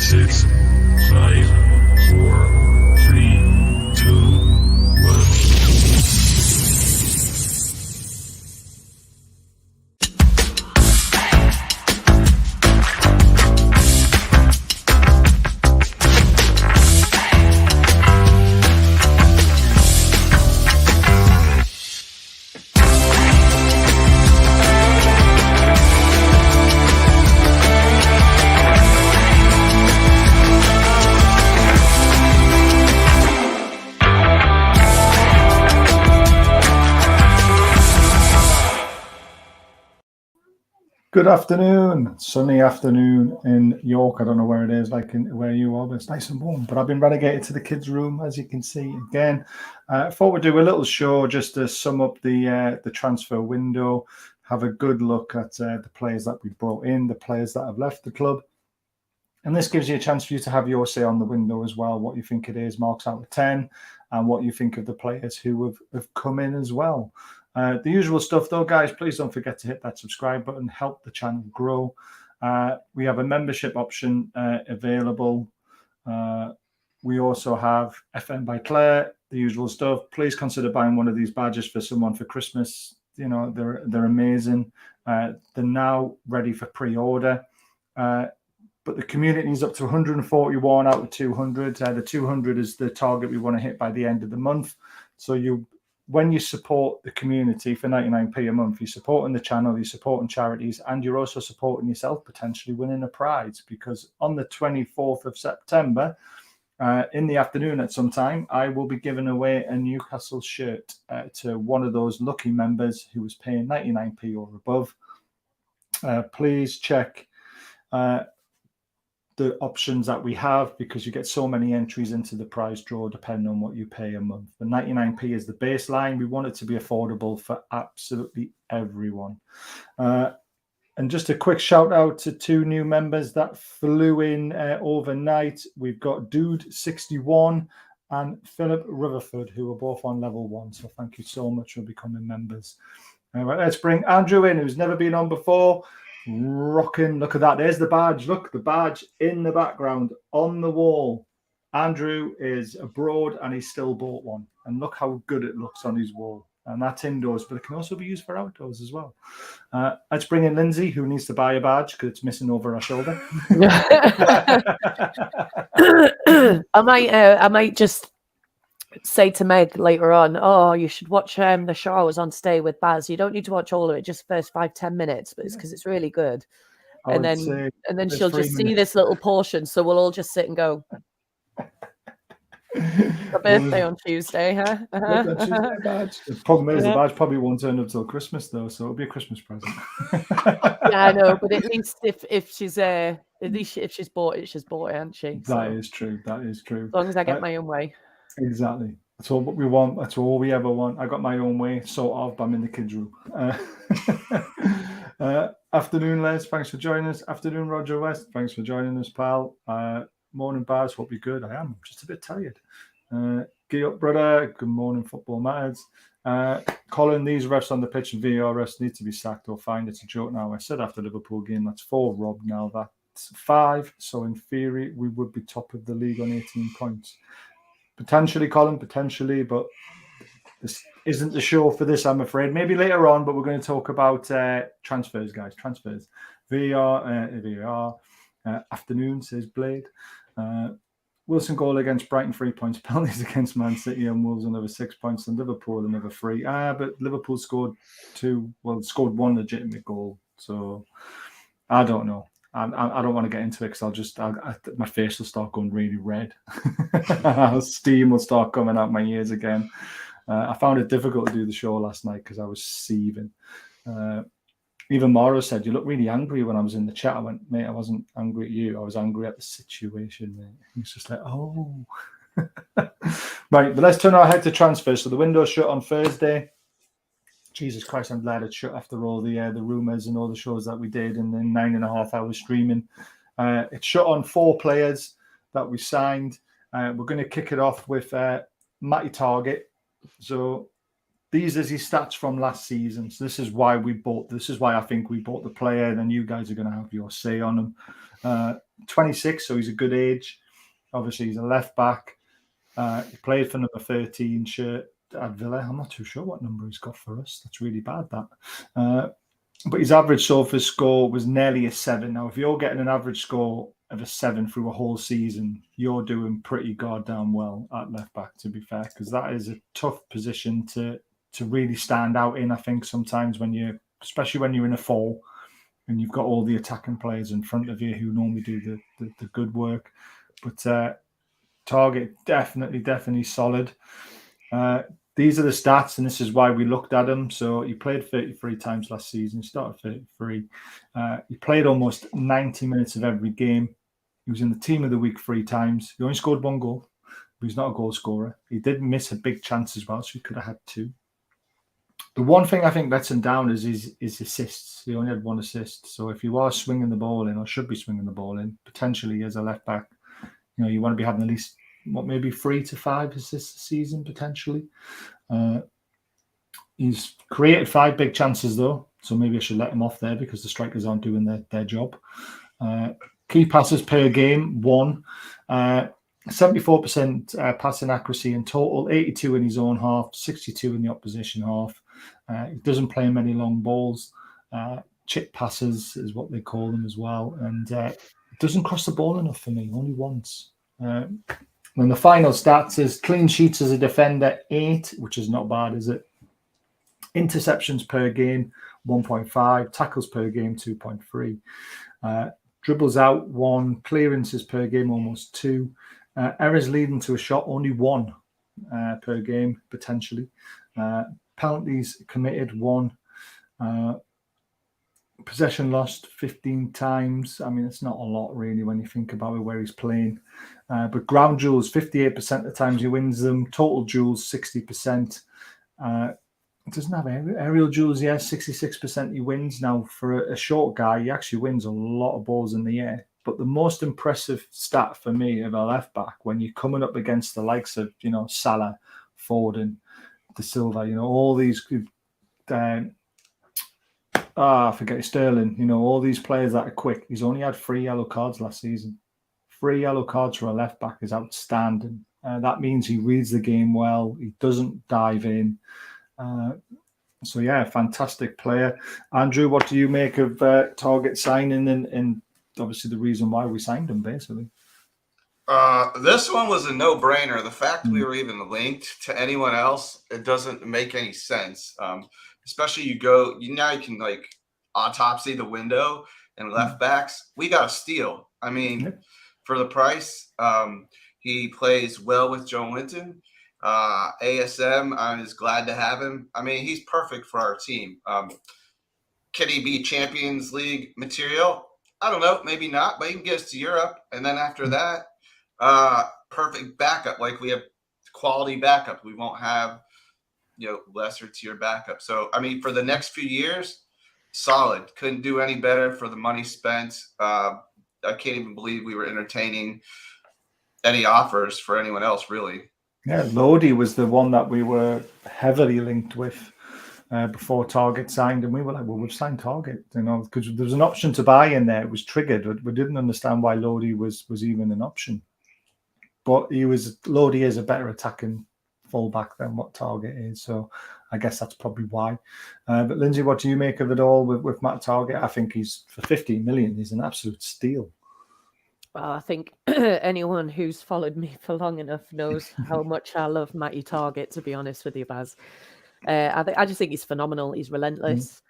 6, 5, 4, 3, 2, 1. Good afternoon, sunny afternoon in York. I don't know where it is, like where you are, but it's nice and warm. But I've been relegated to the kids' room, as you can see again. I thought we'd do a little show just to sum up the transfer window, have a good look at the players that we brought in, the players that have left the club. And this gives you a chance for you to have your say on the window as well, what you think it is, marks out of 10, and what you think of the players who have come in as well. The usual stuff, though, guys, please don't forget to hit that subscribe button, help the channel grow. We have a membership option available. We also have FM by Claire, the usual stuff. Please consider buying one of these badges for someone for Christmas. You know, they're amazing. They're now ready for pre-order. But the community is up to 141 out of 200. The 200 is the target we want to hit by the end of the month. So when you support the community for 99p a month, you're supporting the channel, you're supporting charities, and you're also supporting yourself, potentially winning a prize. Because on the 24th of September, in the afternoon at some time, I will be giving away a Newcastle shirt to one of those lucky members who was paying 99p or above. Please check the options that we have, because you get so many entries into the prize draw depending on what you pay a month. The 99p is the baseline. We want it to be affordable for absolutely everyone. And just a quick shout out to two new members that flew in overnight. We've got Dude61 and Philip Rutherford, who are both on level 1. So thank you so much for becoming members. All right, let's bring Andrew in, who's never been on before. Rocking, look at that. There's the badge. Look, the badge in the background on the wall. Andrew is abroad and he's still bought one. And look how good it looks on his wall. And that's indoors, but it can also be used for outdoors as well. Let's bring in Lindsay, who needs to buy a badge because it's missing over her shoulder. I might just say to Meg later on, oh, you should watch the show I was on today with Baz. You don't need to watch all of it, just first 5-10 minutes, but it's because it's really good. And then she'll just see this little portion, so we'll all just sit and go, a birthday on Tuesday, huh? Tuesday badge. The problem is the badge probably won't turn up till Christmas though, so it'll be a Christmas present. Yeah, I know, but at least if she's if she's bought it, she's bought it, hasn't she? So, that is true. That is true. As long as I get my own way. Exactly. That's all what we want. That's all we ever want. I got my own way, sort of, but I'm in the kids' room. Afternoon, Les. Thanks for joining us. Afternoon, Roger West. Thanks for joining us, pal. Morning, Baz. Hope you're good. I am. I'm just a bit tired. Get up, brother. Good morning, Football Matters. Colin, these refs on the pitch and VAR refs need to be sacked or fined. It's a joke now. I said after Liverpool game, that's 4 robbed now. That's 5. So in theory, we would be top of the league on 18 points. Potentially, Colin, potentially, but this isn't the show for this, I'm afraid. Maybe later on, but we're going to talk about transfers, guys. Transfers. VAR. Afternoon, says Blade. Wilson goal against Brighton, 3 points. Penalties against Man City and Wolves, another 6 points. And Liverpool, another 3. But Liverpool scored 2. Well, scored 1 legitimate goal. So I don't know. I don't want to get into it because my face will start going really red. Steam will start coming out my ears again. I found it difficult to do the show last night because I was seething. Even Mara said, you look really angry when I was in the chat. I went, mate, I wasn't angry at you. I was angry at the situation, mate. It's just like, oh. Right, but let's turn our head to transfers. So the window's shut on Thursday. Jesus Christ, I'm glad it's shut after all the rumours and all the shows that we did and then 9.5 hours streaming. It's shut on 4 players that we signed. We're going to kick it off with Matty Targett. So these are his stats from last season. So this is why I think we bought the player, and then you guys are going to have your say on him. 26, so he's a good age. Obviously, he's a left back. He played for number 13 shirt at Villa. I'm not too sure what number he's got for us. That's really bad, that. But his average SOFA score was nearly a 7. Now, if you're getting an average score of a 7 through a whole season, you're doing pretty goddamn well at left back, to be fair, because that is a tough position to really stand out in. I think sometimes especially when you're in a fall and you've got all the attacking players in front of you who normally do the good work. But Targett, definitely solid. These are the stats, and this is why we looked at him. So he played 33 times last season. He started 33. He played almost 90 minutes of every game. He was in the team of the week 3 times. He only scored 1 goal, but he's not a goal scorer. He did miss a big chance as well, so he could have had 2. The one thing I think lets him down is his assists. He only had 1 assist. So if you are swinging the ball in, or should be swinging the ball in, potentially as a left back, you want to be having at least maybe 3 to 5 assists a season potentially. He's created 5 big chances though, so maybe I should let him off there because the strikers aren't doing their job. Key passes per game, 1. 74% passing accuracy in total, 82 in his own half, 62 in the opposition half. He doesn't play many long balls. Chip passes is what they call them as well, and doesn't cross the ball enough for me, only once. And the final stats is clean sheets as a defender, 8, which is not bad, is it? Interceptions per game, 1.5. Tackles per game, 2.3. Dribbles out, 1. Clearances per game, almost 2. Errors leading to a shot, only 1 per game, potentially. Penalties committed, 1. Possession lost 15 times. I mean, it's not a lot really when you think about it, where he's playing. But ground duels, 58% of the times he wins them. Total duels, 60%. It doesn't have aerial duels, 66% he wins. Now, for a short guy, he actually wins a lot of balls in the air. But the most impressive stat for me of a left back, when you're coming up against the likes of, Salah, Foden, De Silva, all these I forget Sterling, all these players that are quick. He's only had 3 yellow cards last season. 3 yellow cards for a left back is outstanding. That means he reads the game well. He doesn't dive in. So yeah, fantastic player. Andrew, what do you make of Targett signing and obviously the reason why we signed him, basically? This one was a no-brainer. The fact we were even linked to anyone else, it doesn't make any sense. Especially you can like autopsy the window and left backs. We got a steal. I mean, for the price, he plays well with Joe Linton. ASM, I'm just glad to have him. I mean, he's perfect for our team. Can he be Champions League material? I don't know, maybe not, but he can get us to Europe. And then after that, perfect backup. Like, we have quality backup. We won't have, lesser tier backup. So, I mean, for the next few years, solid. Couldn't do any better for the money spent. I can't even believe we were entertaining any offers for anyone else, really. Yeah, Lodi was the one that we were heavily linked with before Targett signed, and we were like, well, we've signed Targett, because there was an option to buy in there. It was triggered. We didn't understand why Lodi was even an option. But Lodi is a better attacking fullback than what Targett is, so I guess that's probably why. But Lindsay, what do you make of it all with Matt Targett? I think he's, for 15 million, he's an absolute steal. Well, I think anyone who's followed me for long enough knows how much I love Matty Targett, to be honest with you, Baz. I just think he's phenomenal. He's relentless.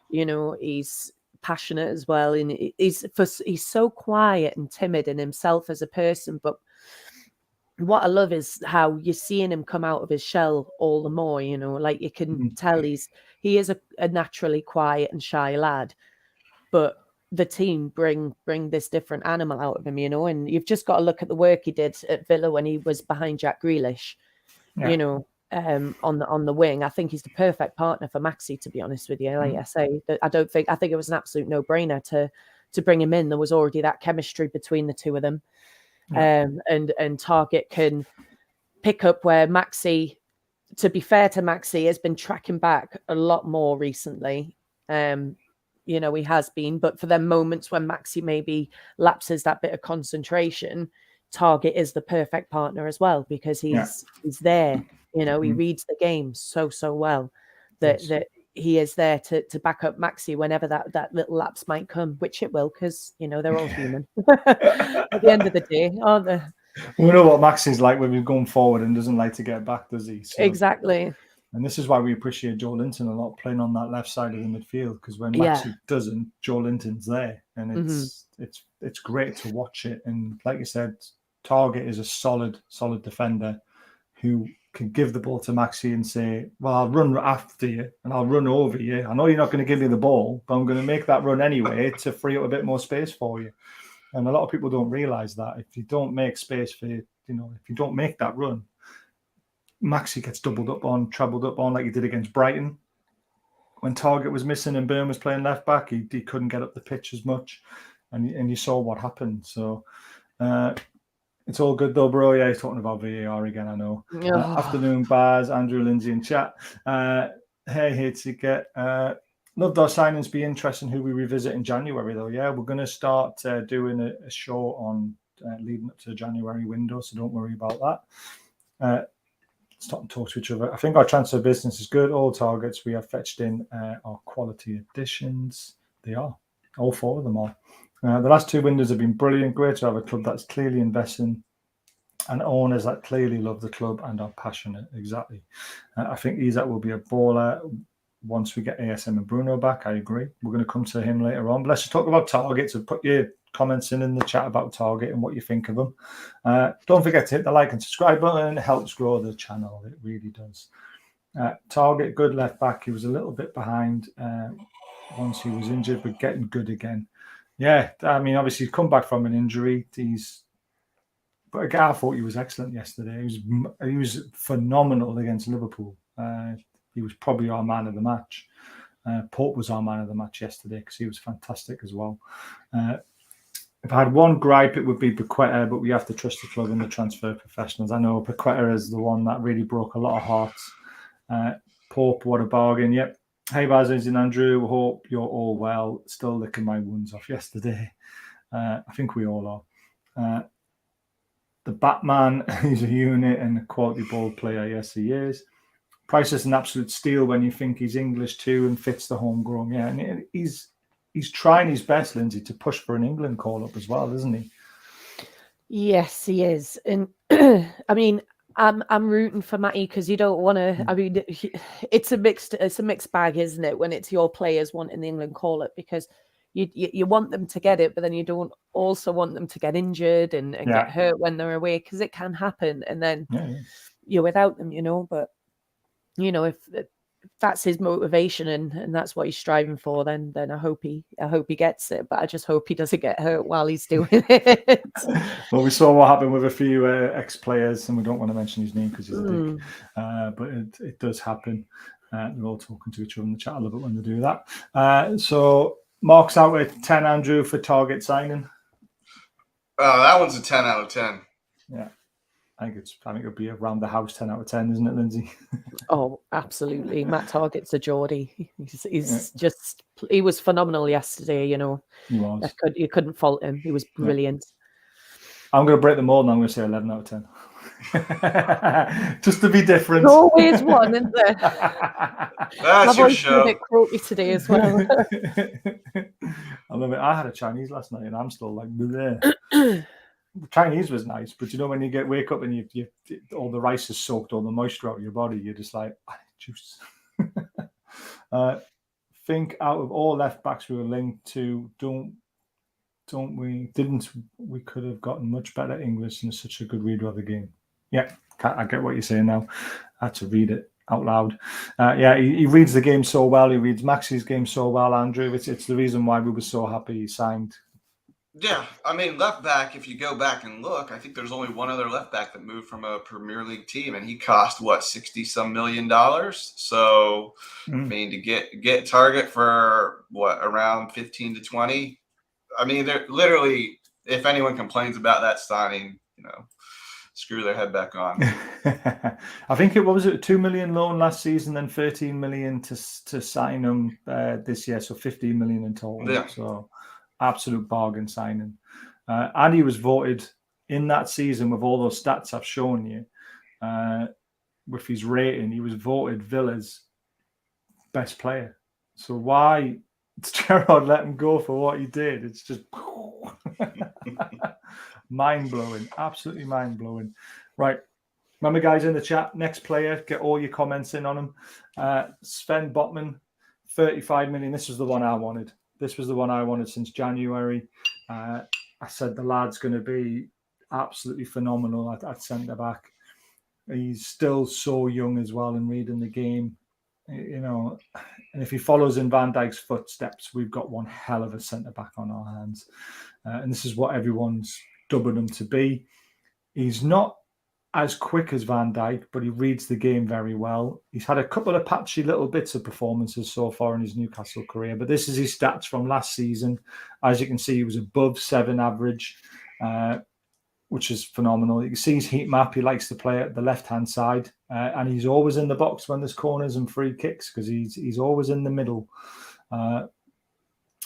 He's passionate as well. And he's so quiet and timid in himself as a person. But what I love is how you're seeing him come out of his shell all the more, like you can tell he is a naturally quiet and shy lad. But the team bring this different animal out of him, and you've just got to look at the work he did at Villa when he was behind Jack Grealish, on the wing. I think he's the perfect partner for Maxi, to be honest with you. Like I say, I think it was an absolute no-brainer to bring him in. There was already that chemistry between the two of them. And Targett can pick up where Maxi, to be fair to Maxi, has been tracking back a lot more recently. you know, he has been. But for them moments when Maxi maybe lapses that bit of concentration, Targett is the perfect partner as well, because he's there. You know, he reads the game so well that he is there to back up Maxi whenever that little lapse might come, which it will, because, you know, they're all human at the end of the day, aren't they? We know what Maxi's like when he's going forward and doesn't like to get back, does he? So, exactly. And this is why we appreciate Joe Linton a lot, playing on that left side of the midfield, because when Maxi doesn't, Joe Linton's there, and it's great to watch it. And like you said, Targett is a solid defender who can give the ball to Maxi and say, well, I'll run after you and I'll run over you. I know you're not going to give me the ball, but I'm going to make that run anyway to free up a bit more space for you. And a lot of people don't realize that if you don't make space for, if you don't make that run, Maxi gets doubled up on, trebled up on, like he did against Brighton. When Targett was missing and Byrne was playing left back, he couldn't get up the pitch as much. And you saw what happened. So it's all good though, bro. Yeah, he's talking about VAR again, I know. Afternoon, Baz, Andrew, Lindsay in chat. Hey, to get... Loved our signings. Be interesting who we revisit in January, though. Yeah, we're going to start doing a show on leading up to the January window, so don't worry about that. Stop and talk to each other. I think our transfer business is good. All targets we have fetched in are quality additions. They are. All 4 of them are. The last 2 windows have been brilliant. Great to have a club that's clearly investing and owners that clearly love the club and are passionate. Exactly. I think Isak will be a baller once we get ASM and Bruno back. I agree. We're going to come to him later on. But let's just talk about Targett. So put your comments in the chat about Targett and what you think of them. Don't forget to hit the like and subscribe button. It helps grow the channel. It really does. Targett, good left back. He was a little bit behind once he was injured, but getting good again. Yeah, I mean, obviously he's come back from an injury. But again, I thought he was excellent yesterday. He was phenomenal against Liverpool. He was probably our man of the match. Pope was our man of the match yesterday because he was fantastic as well. If I had one gripe, it would be Paqueta, but we have to trust the club and the transfer professionals. I know Paqueta is the one that really broke a lot of hearts. Pope, what a bargain. Yep. Hey, Baz and Andrew. Hope you're all well. Still licking my wounds off yesterday. I think we all are. The Batman, he's a unit and a quality ball player. Yes, he is. Price is an absolute steal when you think he's English too and fits the homegrown. Yeah, and he's trying his best, Lindsay, to push for an England call-up as well, isn't he? Yes, he is. And I mean, I'm rooting for Matty because you don't want to. I mean, it's a mixed bag, isn't it? When it's your players wanting the England call-up, because you want them to get it, but then you don't also want them to get injured and get hurt when they're away, because it can happen, and then you're without them, But if that's his motivation and that's what he's striving for, then I hope he gets it. But I just hope he doesn't get hurt while he's doing it. Well, we saw what happened with a few ex-players, and we don't want to mention his name because he's a dick. But it does happen. We're all talking to each other in the chat. I love it when they do that. So Mark's out at 10, Andrew, for Targett signing. That one's a 10 out of 10. Yeah. I think it'll be around the house 10 out of 10, isn't it, Lindsay? Oh, absolutely. Matt Targett's a Geordie. He was phenomenal yesterday, He was. You couldn't fault him. He was brilliant. I'm going to break the mold and I'm going to say 11 out of 10. Just to be different. There's always one, isn't there? That's your show. A bit croaky today as well. I love it. I had a Chinese last night and I'm still like, bleh. The Chinese was nice, but when you wake up and you all the rice is soaked, all the moisture out of your body, you're just like, juice. Think out of all left backs we were linked to, we could have gotten much better English and such a good reader of the game. Yeah, I get what you're saying now. I had to read it out loud. He reads the game so well. He reads Maxi's game so well, Andrew. It's the reason why we were so happy he signed. Yeah, I mean, left back, if you go back and look, I think there's only one other left back that moved from a Premier League team, and he cost, $60-some million? So, I mean, to get Targett for, around 15 to 20? I mean, they're literally, if anyone complains about that signing, screw their head back on. I think it was a 2 million loan last season, then 13 million to sign him this year, so 15 million in total. Yeah. So absolute bargain signing. And he was voted in that season with all those stats I've shown you. With his rating, he was voted Villa's best player. So why Gerrard let him go for what he did? It's just mind-blowing, absolutely mind-blowing. Right, remember, guys, in the chat, next player, get all your comments in on him. Sven Botman, 35 million. This was the one I wanted. This was the one I wanted since January. I said the lad's going to be absolutely phenomenal at centre-back. He's still so young as well and reading the game, you know. And if he follows in Van Dijk's footsteps, we've got one hell of a centre-back on our hands. And this is what everyone's dubbing him to be. He's not as quick as Van Dijk, but he reads the game very well. He's had a couple of patchy little bits of performances so far in his Newcastle career, but this is his stats from last season. As you can see, he was above 7 average, which is phenomenal. You can see his heat map. He likes to play at the left-hand side, and he's always in the box when there's corners and free kicks because he's always in the middle.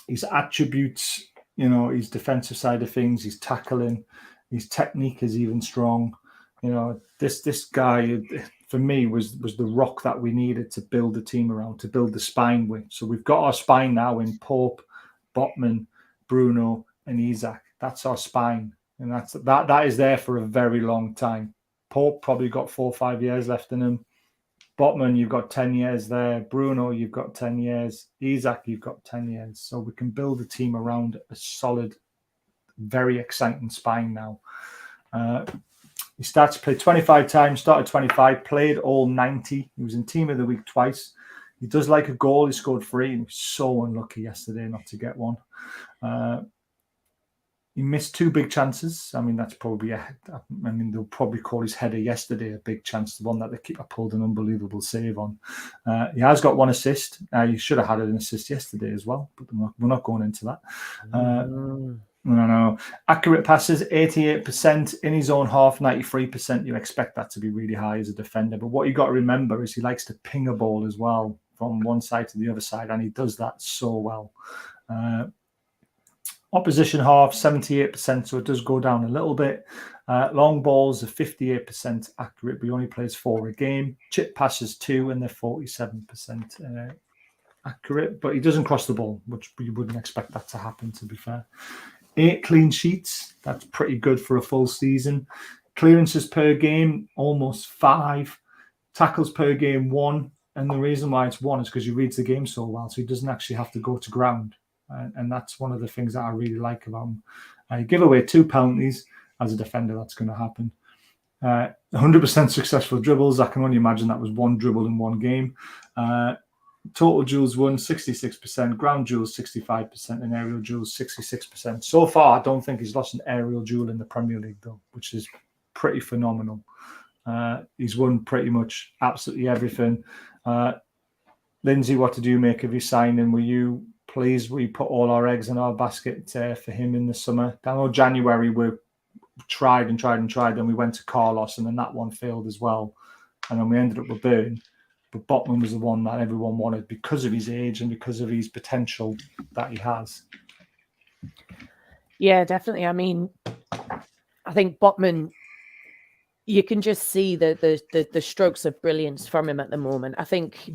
His attributes, you know, his defensive side of things, his tackling, his technique is even strong. You know, this guy, for me, was the rock that we needed to build the team around, to build the spine with. So we've got our spine now in Pope, Botman, Bruno, and Isak. That's our spine. And that is there for a very long time. Pope probably got 4 or 5 years left in him. Botman, you've got 10 years there. Bruno, you've got 10 years. Isak, you've got 10 years. So we can build a team around a solid, very exciting spine now. He starts to play 25 times, started 25, played all 90. He was in Team of the Week twice. He does like a goal. He scored 3, and he was so unlucky yesterday not to get one. He missed 2 big chances. I mean, that's probably they'll probably call his header yesterday a big chance, the one that the keeper pulled an unbelievable save on. He has got 1 assist. He should have had an assist yesterday as well, but we're not going into that. No. Accurate passes, 88%. In his own half, 93%. You expect that to be really high as a defender. But what you got to remember is he likes to ping a ball as well from one side to the other side, and he does that so well. Opposition half, 78%, so it does go down a little bit. Long balls are 58% accurate, but he only plays 4 a game. Chip passes 2, and they're 47% accurate, but he doesn't cross the ball, which you wouldn't expect that to happen, to be fair. 8 clean sheets, that's pretty good for a full season. Clearances per game, almost 5. Tackles per game, 1. And the reason why it's 1 is because he reads the game so well, so he doesn't actually have to go to ground. And that's one of the things that I really like about him. You give away 2 penalties. As a defender, that's going to happen. 100% successful dribbles. I can only imagine that was 1 dribble in 1 game. Total duels won, 66%. Ground duels, 65%. And aerial duels, 66%. So far, I don't think he's lost an aerial duel in the Premier League, though, which is pretty phenomenal. He's won pretty much absolutely everything. Lindsay, what did you make of his signing? Were you pleased we put all our eggs in our basket for him in the summer? I know January we tried, then we went to Carlos, and then that one failed as well. And then we ended up with Burn. But Botman was the one that everyone wanted because of his age and because of his potential that he has. Yeah, definitely. I mean, I think Botman, you can just see the strokes of brilliance from him at the moment. I think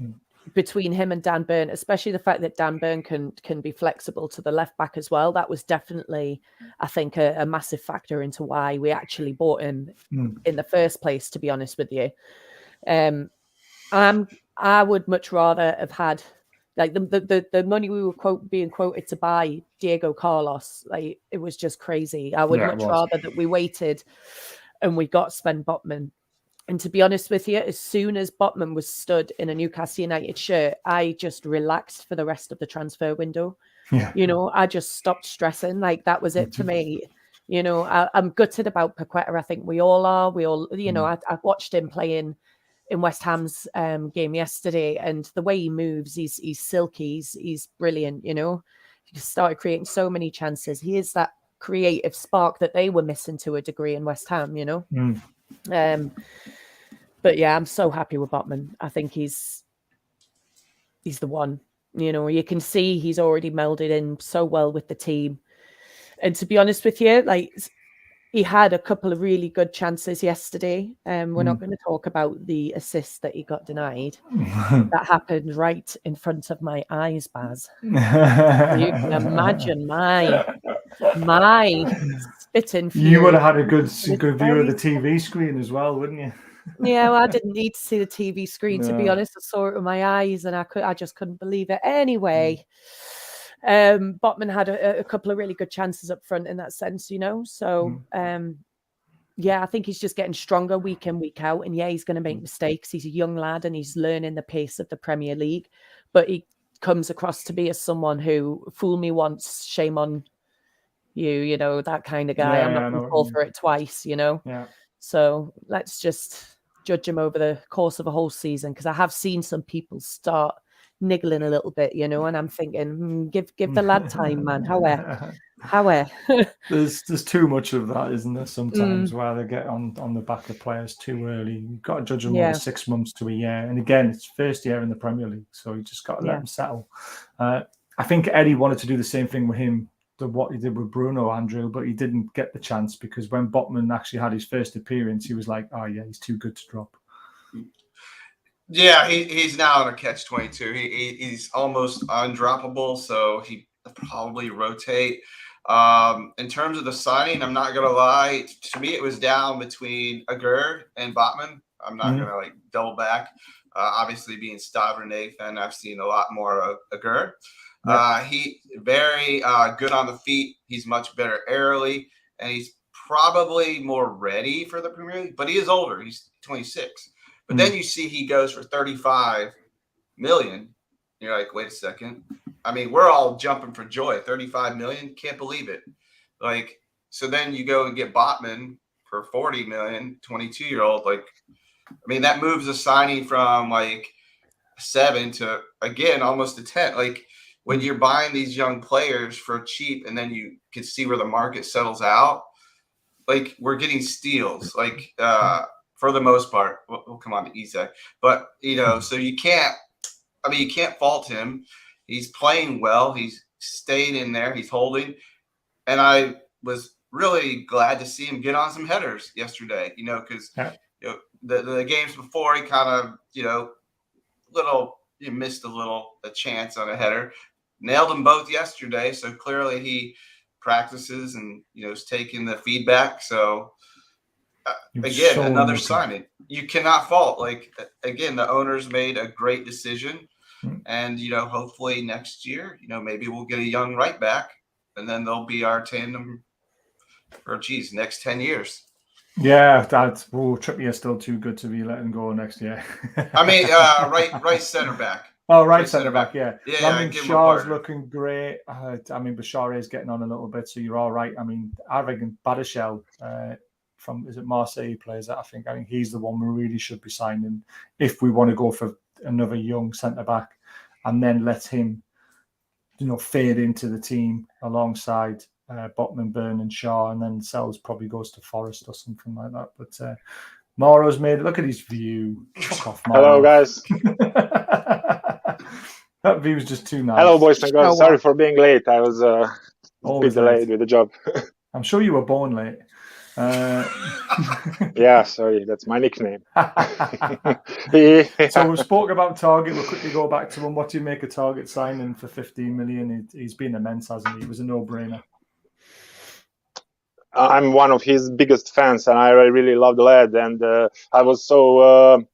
between him and Dan Burn, especially the fact that Dan Burn can be flexible to the left back as well, that was definitely, I think, a massive factor into why we actually bought him in the first place, to be honest with you. I would much rather have had like the money we were being quoted to buy Diego Carlos. Like, it was just crazy. I would much rather that we waited and we got Sven Botman. And to be honest with you, as soon as Botman was stood in a Newcastle United shirt, I just relaxed for the rest of the transfer window. Yeah. You know, I just stopped stressing. Like, that was it for me. You know, I'm gutted about Paqueta. I think we all are. We all, you know, I watched him playing in West Ham's game yesterday, and the way he moves, he's silky, he's brilliant. You know, he started creating so many chances. He is that creative spark that they were missing to a degree in West Ham. You know. But yeah, I'm so happy with Botman. I think he's the one. You know, you can see he's already melded in so well with the team. And to be honest with you, like, he had a couple of really good chances yesterday. We're not going to talk about the assist that he got denied. That happened right in front of my eyes, Baz. You can imagine my spitting fury. You would have had a good view of the TV screen as well, wouldn't you? Yeah, well, I didn't need to see the TV screen, to be honest. I saw it with my eyes, and I just couldn't believe it. Anyway, Botman had a couple of really good chances up front in that sense, you know. So, yeah, I think he's just getting stronger week in, week out. And yeah, he's going to make mistakes. He's a young lad, and he's learning the pace of the Premier League. But he comes across to be as someone who, fool me once, shame on you, you know, that kind of guy. I'm not going to fall for it twice, you know. Yeah. So let's just judge him over the course of a whole season, because I have seen some people start niggling a little bit, you know, and I'm thinking, give the lad time, man. How? There's too much of that, isn't there? Sometimes where they get on the back of players too early. You've got to judge them over 6 months to a year. And again, it's first year in the Premier League, so you just got to let them settle. I think Eddie wanted to do the same thing with him, what he did with Bruno, Andrew, but he didn't get the chance, because when Botman actually had his first appearance, he was like, oh yeah, he's too good to drop. Yeah, he's now in a catch-22. He's almost undroppable, so he probably rotate. In terms of the signing, I'm not gonna lie. To me, it was down between Agerd and Botman. I'm not gonna like double back. Obviously, being Stavronay fan, I've seen a lot more of Agerd. He very good on the feet. He's much better aerially, and he's probably more ready for the Premier League. But he is older. He's 26. But then you see he goes for 35 million. You're like, wait a second. I mean, we're all jumping for joy. 35 million, can't believe it. Like, so then you go and get Botman for 40 million, 22-year-old. Like, I mean, that moves a signing from like 7 to, again, almost a 10. Like, when you're buying these young players for cheap, and then you can see where the market settles out, like, we're getting steals, like, for the most part. We'll come on to Isak, but you know, so you can't fault him. He's playing well. He's staying in there. He's holding, and I was really glad to see him get on some headers yesterday. You know, because you know, the games before, he kind of, you know, missed a chance on a header. Nailed them both yesterday, so clearly he practices and, you know, is taking the feedback. So again, another signing. You cannot fault. Like, again, the owners made a great decision, and you know, hopefully next year, you know, maybe we'll get a young right back, and then they'll be our tandem for next 10 years. Yeah, Trippier's still too good to be letting go next year. I mean, right center back. Oh, right centre back, yeah. Yeah, I mean, Shaw's looking great. I mean, Bashar is getting on a little bit, so you're all right. I mean, I reckon Badishel from, is it Marseille, he plays that? I think he's the one we really should be signing if we want to go for another young centre back, and then let him, you know, fade into the team alongside Botman, Byrne, and Shaw, and then Sells probably goes to Forest or something like that. But Mauro's made it. Look at his view. Fuck off, Mauro. Hello, guys. That view was just too nice. Hello, boys and girls. Sorry for being late. I was a bit delayed with the job. I'm sure you were born late. Yeah, sorry, that's my nickname. So we spoke about Targett. We'll quickly go back to him. What do you make of Targett signing for 15 million? He's been immense, hasn't he? It was a no-brainer. I'm one of his biggest fans, and I really love the lad. And I was so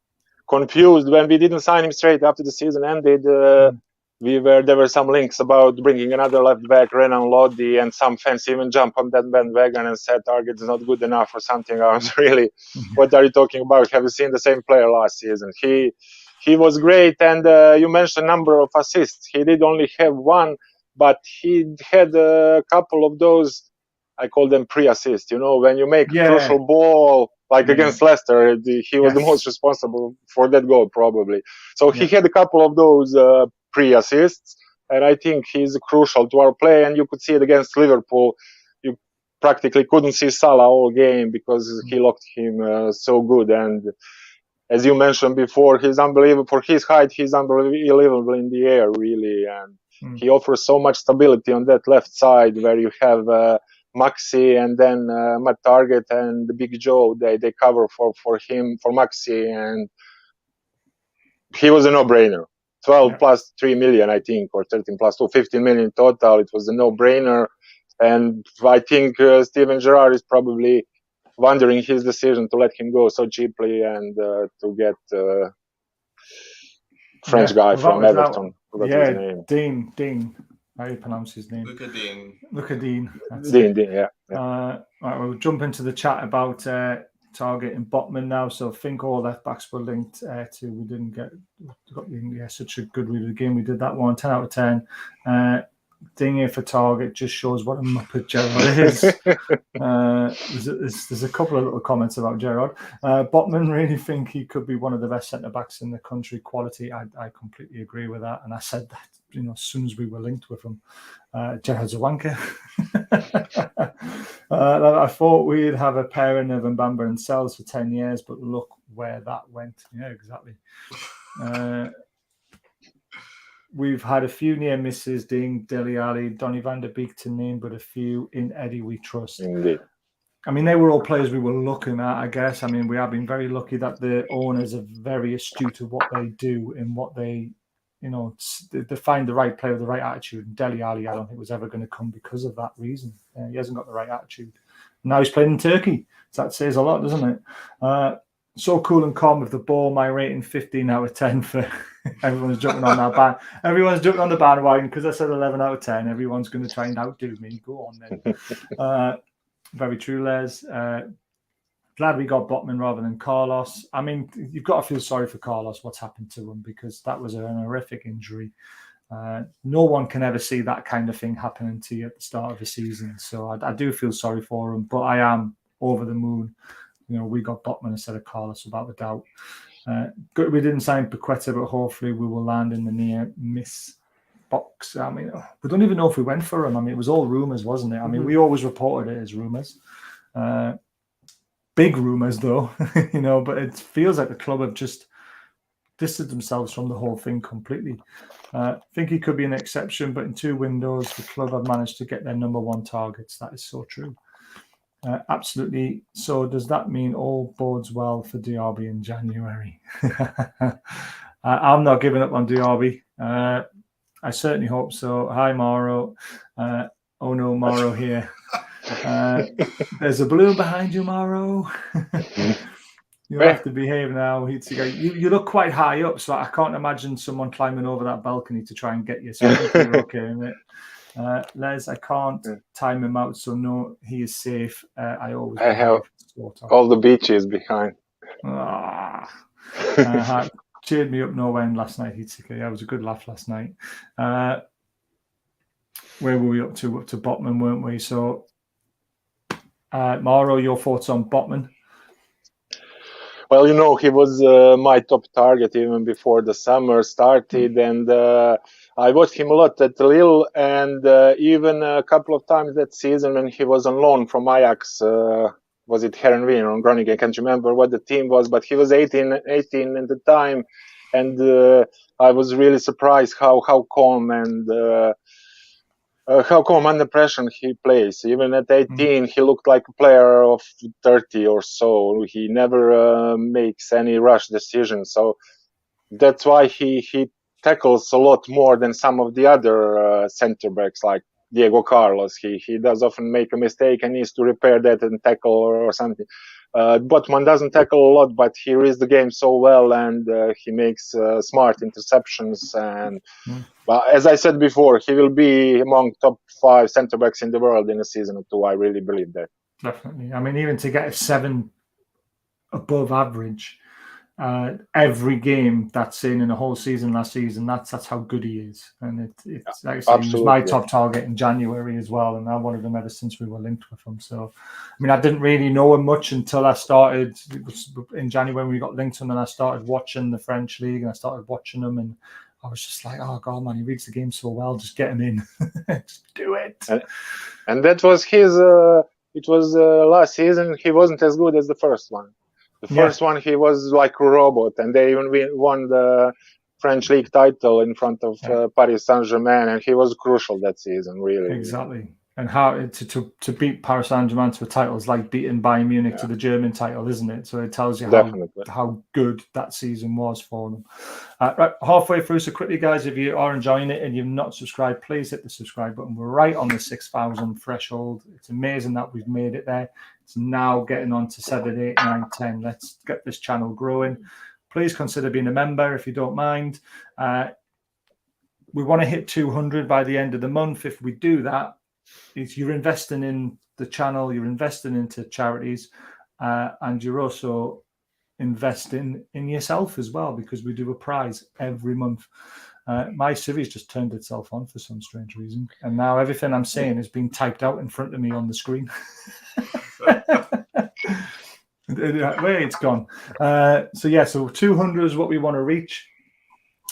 confused when we didn't sign him straight after the season ended. There were some links about bringing another left back, Renan Lodi, and some fans even jumped on that bandwagon and said Targett is not good enough or something. I was really, what are you talking about? Have you seen the same player last season? He was great, and you mentioned number of assists. He did only have one, but he had a couple of those, I call them pre-assists. You know, when you make crucial ball, like against Leicester, he was the most responsible for that goal, probably. So he had a couple of those pre-assists, and I think he's crucial to our play. And you could see it against Liverpool. practically couldn't see Salah all game because he locked him so good. And as you mentioned before, he's unbelievable for his height. He's unbelievable in the air, really, and he offers so much stability on that left side where you have Maxi and then Matt Targett and the Big Joe. They cover for him, for Maxi, and he was a no-brainer. 12 plus 3 million, I think, or 13 plus 2, 15 million total. It was a no-brainer. And I think Steven Gerrard is probably wondering his decision to let him go so cheaply and to get French guy from Everton. Yeah, Dean. How do you pronounce his name? Luca Dean. Dean, yeah. Right, we'll jump into the chat about Targett and Botman now. So I think all left backs were linked to. We didn't got such a good read of the game. We did that one, 10 out of 10. Ding here for Targett just shows what a muppet Gerrard is. There's a couple of little comments about Gerrard. Botman really think he could be one of the best centre backs in the country. Quality, I completely agree with that, and I said that as soon as we were linked with him. Gerrard's a wanker. I thought we'd have a pairing of Mbamba and Sells for 10 years, but look where that went. Yeah, exactly. We've had a few near misses, Ding, Dele Alli, Donny van der Beek to name, but a few in Eddie we trust. Indeed. I mean, they were all players we were looking at, I guess. I mean, we have been very lucky that the owners are very astute of what they do and what they, they find the right player with the right attitude. And Dele Alli, I don't think was ever going to come because of that reason. He hasn't got the right attitude. Now he's playing in Turkey. So that says a lot, doesn't it? So cool and calm with the ball. My rating 15 out of 10 for everyone's jumping on that band. Everyone's jumping on the bandwagon because I said 11 out of 10. Everyone's going to try and outdo me. Go on then. Very true, Les. Glad we got Botman rather than Carlos. I mean, you've got to feel sorry for Carlos, what's happened to him, because that was an horrific injury. No one can ever see that kind of thing happening to you at the start of the season. So I do feel sorry for him, but I am over the moon. We got Botman instead of Carlos, without a doubt. Good, we didn't sign Paqueta, but hopefully we will land in the near miss box. I mean, we don't even know if we went for him. I mean, it was all rumours, wasn't it? I mean, we always reported it as rumours. Big rumours, though, but it feels like the club have just distanced themselves from the whole thing completely. I think he could be an exception, but in 2 windows, the club have managed to get their number 1 targets. That is so true. Absolutely. So does that mean all bodes well for Diaby in January? I'm not giving up on Diaby. I certainly hope so. Hi, Mauro. Oh no, Mauro here. There's a balloon behind you, Mauro. You have to behave now. You look quite high up, so I can't imagine someone climbing over that balcony to try and get you. So I think you're okay in it. Les, I can't time him out, so no, he is safe. I have all the beaches behind. Cheered me up no end last night, Hitsuka. Yeah, it was a good laugh last night. Where were we up to? Up to Botman, weren't we? So, Mauro, your thoughts on Botman? Well, he was my top target even before the summer started, and I watched him a lot at Lille, and even a couple of times that season when he was on loan from Ajax. Was it Herenveen or Groningen? I can't remember what the team was, but he was 18 at the time, and I was really surprised how calm and how calm under pressure he plays. Even at 18, he looked like a player of 30 or so. He never makes any rush decisions, so that's why he tackles a lot more than some of the other center backs like Diego Carlos. He does often make a mistake and needs to repair that and tackle or something. Botman doesn't tackle a lot, but he reads the game so well, and he makes smart interceptions. And as I said before, he will be among top 5 centre backs in the world in a season or 2. I really believe that. Definitely. I mean, even to get a 7 above average every game that's in a whole season last season, that's how good he is. And it's like I say, he was my top target in January as well, and I wanted him ever since we were linked with him. So I mean, I didn't really know him much until I started. It was in January when we got linked to him, and I started watching the French league, and I started watching him, and I was just like, oh god, man, he reads the game so well, just get him in. Just do it. And that was his it was last season. He wasn't as good as the first one. The first one, he was like a robot, and they even won the French league title in front of Paris Saint-Germain, and he was crucial that season, really. Exactly. And how to beat Paris Saint-Germain to a title is like beating Bayern Munich to the German title, isn't it? So it tells you how good that season was for them. Right, halfway through, so quickly, guys, if you are enjoying it and you've not subscribed, please hit the subscribe button. We're right on the 6,000 threshold. It's amazing that we've made it there. It's now getting on to 7, 8, 9, 10. Let's get this channel growing. Please consider being a member if you don't mind. We want to hit 200 by the end of the month. If we do that, you're investing in the channel, you're investing into charities, and you're also investing in yourself as well, because we do a prize every month. My Siri's just turned itself on for some strange reason, and now everything I'm saying is being typed out in front of me on the screen. Where it's gone. So 200 is what we want to reach.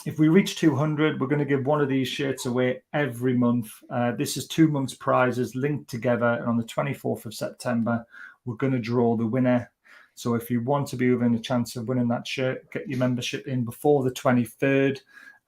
If we reach 200, we're going to give one of these shirts away every month. This is 2 months' prizes linked together. And on the 24th of September, we're going to draw the winner. So if you want to be within a chance of winning that shirt, get your membership in before the 23rd,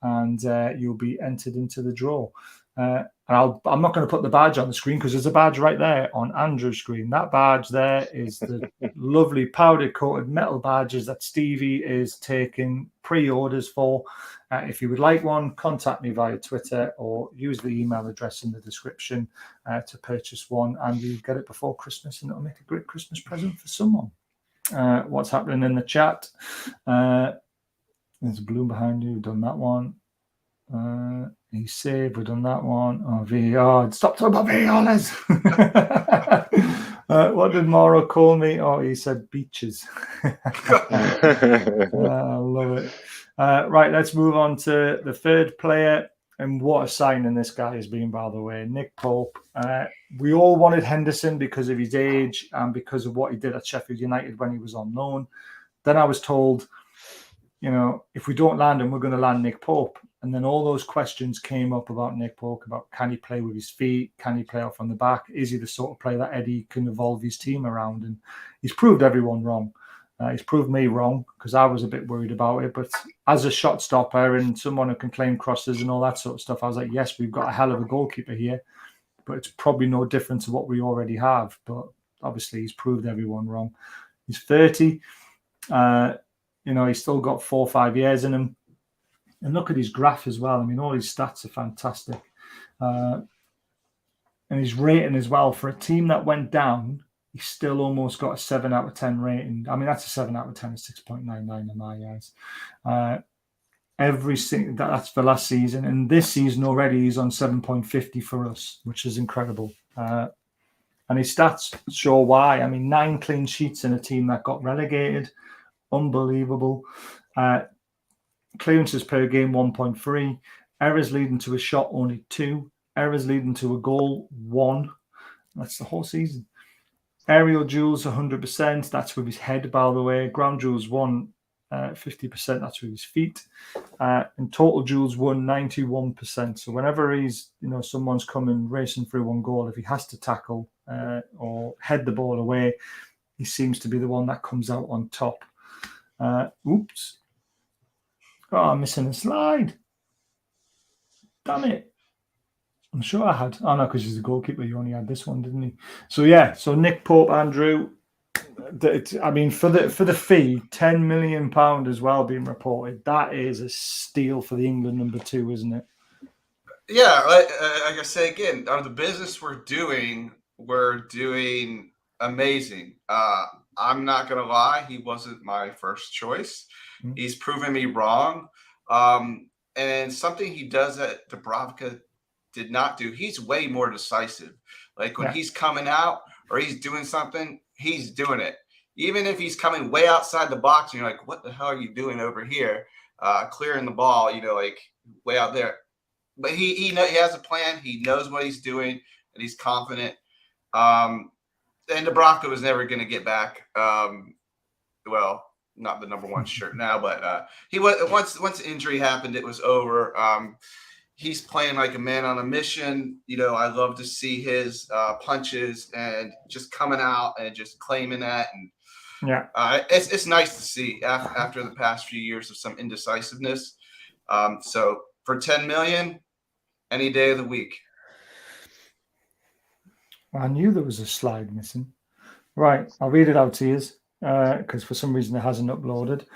and you'll be entered into the draw. I'm not going to put the badge on the screen because there's a badge right there on Andrew's screen. That badge there is the lovely powder-coated metal badges that Stevie is taking pre-orders for. If you would like one, contact me via Twitter or use the email address in the description to purchase one, and you get it before Christmas, and it'll make a great Christmas present for someone. What's happening in the chat? There's a balloon behind you. We've done that one. He's saved. We've done that one. Oh, VAR. Stop talking about VAR, Les. What did Mauro call me? Oh, he said beaches. I love it. Right, let's move on to the third player. And what a signing this guy has been, by the way. Nick Pope. We all wanted Henderson because of his age and because of what he did at Sheffield United when he was on loan. Then I was told, if we don't land him, we're going to land Nick Pope. And then all those questions came up about Nick Pope, about can he play with his feet? Can he play out from the back? Is he the sort of player that Eddie can evolve his team around? And he's proved everyone wrong. He's proved me wrong because I was a bit worried about it. But as a shot stopper and someone who can claim crosses and all that sort of stuff, I was like, yes, we've got a hell of a goalkeeper here. But it's probably no different to what we already have. But obviously, he's proved everyone wrong. He's 30. He's still got 4 or 5 years in him. And look at his graph as well. I mean, all his stats are fantastic. And his rating as well. For a team that went down, he's still almost got a 7 out of 10 rating. I mean, that's a 7 out of 10, it's 6.99 in my eyes. That's for last season. And this season already, he's on 7.50 for us, which is incredible. And his stats show why. I mean, 9 clean sheets in a team that got relegated. Unbelievable. Clearances per game, 1.3. Errors leading to a shot, only 2. Errors leading to a goal, 1. That's the whole season. Aerial duels, 100%. That's with his head, by the way. Ground duels, 50%. That's with his feet. And total duels, 91%. So whenever he's, someone's coming racing through one goal, if he has to tackle or head the ball away, he seems to be the one that comes out on top. Oops. Oh, I'm missing a slide. Damn it. I'm sure I had. Oh, no, because he's a goalkeeper. You only had this one, didn't he? So Nick Pope, Andrew. I mean, for the fee, £10 million as well being reported. That is a steal for the England number 2, isn't it? Yeah, like I say again, the business we're doing amazing. I'm not going to lie. He wasn't my first choice. Mm-hmm. He's proven me wrong. And something he does that Dubravka did not do, he's way more decisive. Like when he's coming out or he's doing something, he's doing it. Even if he's coming way outside the box and you're like, what the hell are you doing over here? Clearing the ball, like way out there. But he has a plan. He knows what he's doing and he's confident. And Dubravka was never going to get back. Well, not the number 1 shirt now, but he was once injury happened, it was over. he's playing like a man on a mission. I love to see his punches and just coming out and just claiming that. And it's nice to see after the past few years of some indecisiveness. So for 10 million, any day of the week. I knew there was a slide missing. Right, I'll read it out to you because for some reason it hasn't uploaded.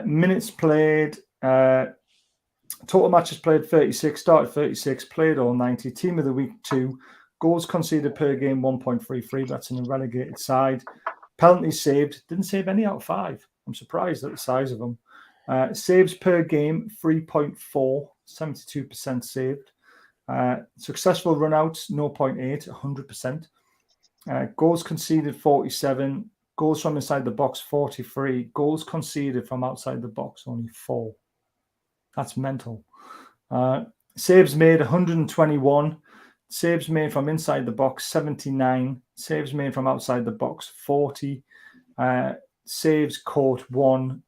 Minutes played, total matches played 36, started 36, played all 90, team of the week 2, goals conceded per game 1.33, that's in a relegated side. Penalties saved, didn't save any out of 5. I'm surprised at the size of them. Saves per game 3.4, 72% saved. Successful runouts 0.8, 100%. Goals conceded 47, goals from inside the box 43, goals conceded from outside the box only 4. That's mental. Saves made 121, saves made from inside the box 79, saves made from outside the box 40, saves caught 1,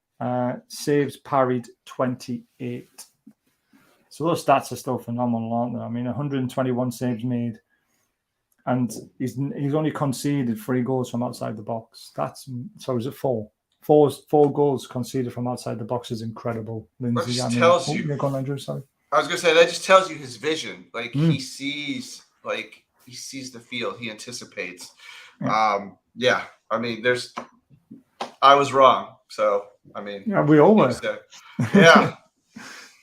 saves parried 28. So those stats are still phenomenal, aren't they? I mean, 121 saves made, and he's only conceded 3 goals from outside the box. So is it 4? 4 goals conceded from outside the box is incredible. Lindsay, tells you. You're going, Andrew, sorry. I was gonna say that just tells you his vision. Like he sees the field. He anticipates. Yeah. I mean, I was wrong. So I mean, yeah, we all were. Yeah.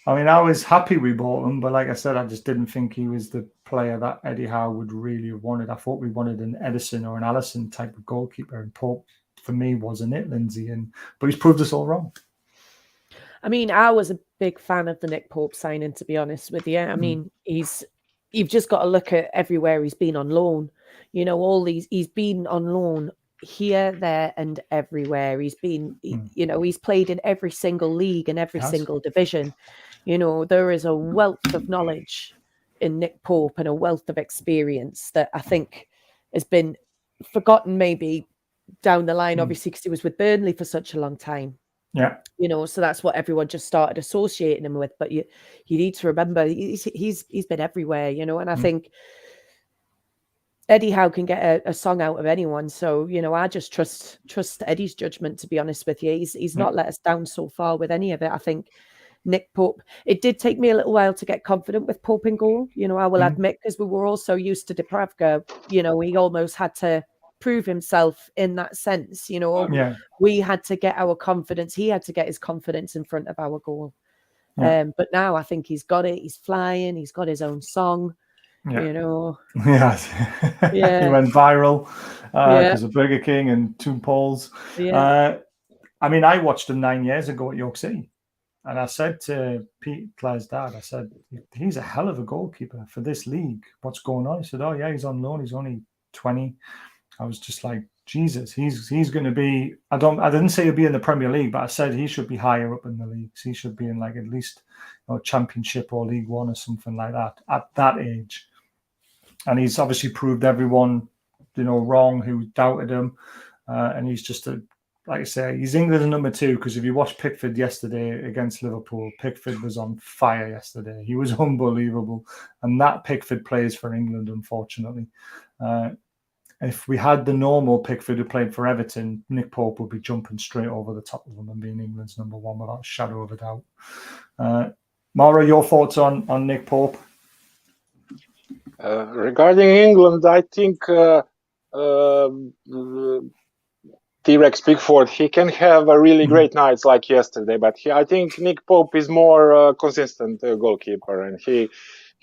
I mean, I was happy we bought him, but like I said, I just didn't think he was the player that Eddie Howe would really have wanted. I thought we wanted an Edison or an Allison type of goalkeeper, and Pope, for me, wasn't it, Lindsay? But he's proved us all wrong. I mean, I was a big fan of the Nick Pope signing, to be honest with you. I mean, you've just got to look at everywhere he's been on loan. He's been on loan here, there, and everywhere. He's been, he's played in every single league and every single division. There is a wealth of knowledge in Nick Pope and a wealth of experience that I think has been forgotten maybe down the line, obviously, because he was with Burnley for such a long time. Yeah. So that's what everyone just started associating him with. But you need to remember he's been everywhere, and I think Eddie Howe can get a song out of anyone. So, I just trust Eddie's judgment, to be honest with you. He's not let us down so far with any of it. I think Nick Pope, it did take me a little while to get confident with Pope in goal. I will admit, because we were all so used to Dubravka, he almost had to prove himself in that sense. We had to get our confidence. He had to get his confidence in front of our goal. But now I think he's got it. He's flying. He's got his own song. Yes. He went viral because of Burger King and Two Poles. I mean, I watched him 9 years ago at York City, and I said to Pete, Claire's dad, I said, he's a hell of a goalkeeper for this league. What's going on? He said, oh yeah, he's on loan. He's only 20. I was just like, Jesus, he's going to be. I didn't say he'll be in the Premier League, but I said he should be higher up in the leagues. He should be in like at least Championship or League One or something like that at that age. And he's obviously proved everyone, wrong who doubted him. And he's just like I say, he's England's number 2, because if you watched Pickford yesterday against Liverpool, Pickford was on fire yesterday. He was unbelievable. And that Pickford plays for England, unfortunately. If we had the normal Pickford who played for Everton, Nick Pope would be jumping straight over the top of them and being England's number 1 without a shadow of a doubt. Maura, your thoughts on Nick Pope? Regarding England, I think T-Rex Pickford, he can have a really great nights like yesterday, but I think Nick Pope is more consistent goalkeeper, and he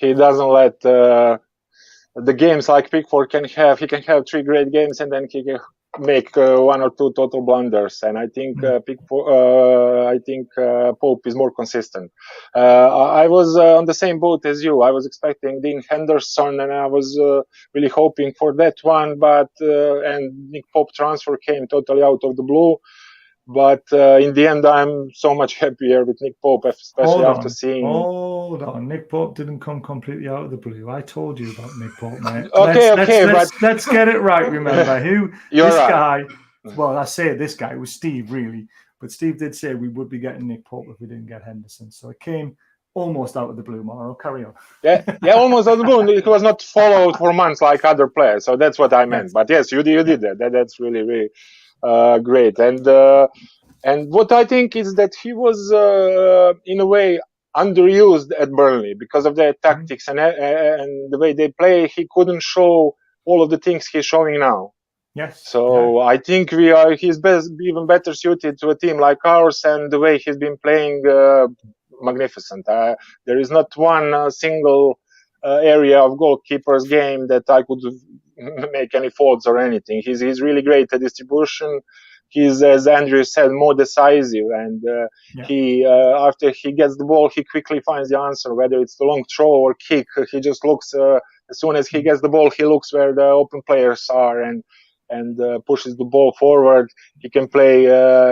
doesn't let the games like Pickford can have. He can have 3 great games and then he can make 1 or 2 total blunders. And I think Pope is more consistent. I was on the same boat as you. I was expecting Dean Henderson, and I was really hoping for that one. But and Nick Pope transfer came totally out of the blue. But in the end, I'm so much happier with Nick Pope, especially after seeing. Hold on, Nick Pope didn't come completely out of the blue. I told you about Nick Pope, mate. Let's get it right. Remember guy? Well, I say this guy was Steve, really, but Steve did say we would be getting Nick Pope if we didn't get Henderson. So it came almost out of the blue, Mauro. Carry on. Yeah, almost out of the blue. It was not followed for months like other players. So that's what I meant. Yes. But yes, you did that. That's really, really great. And what I think is that he was, in a way, underused at Burnley because of their tactics and the way they play. He couldn't show all of the things he's showing now. Yes. So I think he's even better suited to a team like ours, and the way he's been playing, magnificent. There is not one single area of goalkeeper's game that I could make any faults or anything. He's really great at distribution. He's, as Andrew said, more decisive, and he after he gets the ball, he quickly finds the answer, whether it's the long throw or kick. He just looks, as soon as he gets the ball, he looks where the open players are and pushes the ball forward. He can play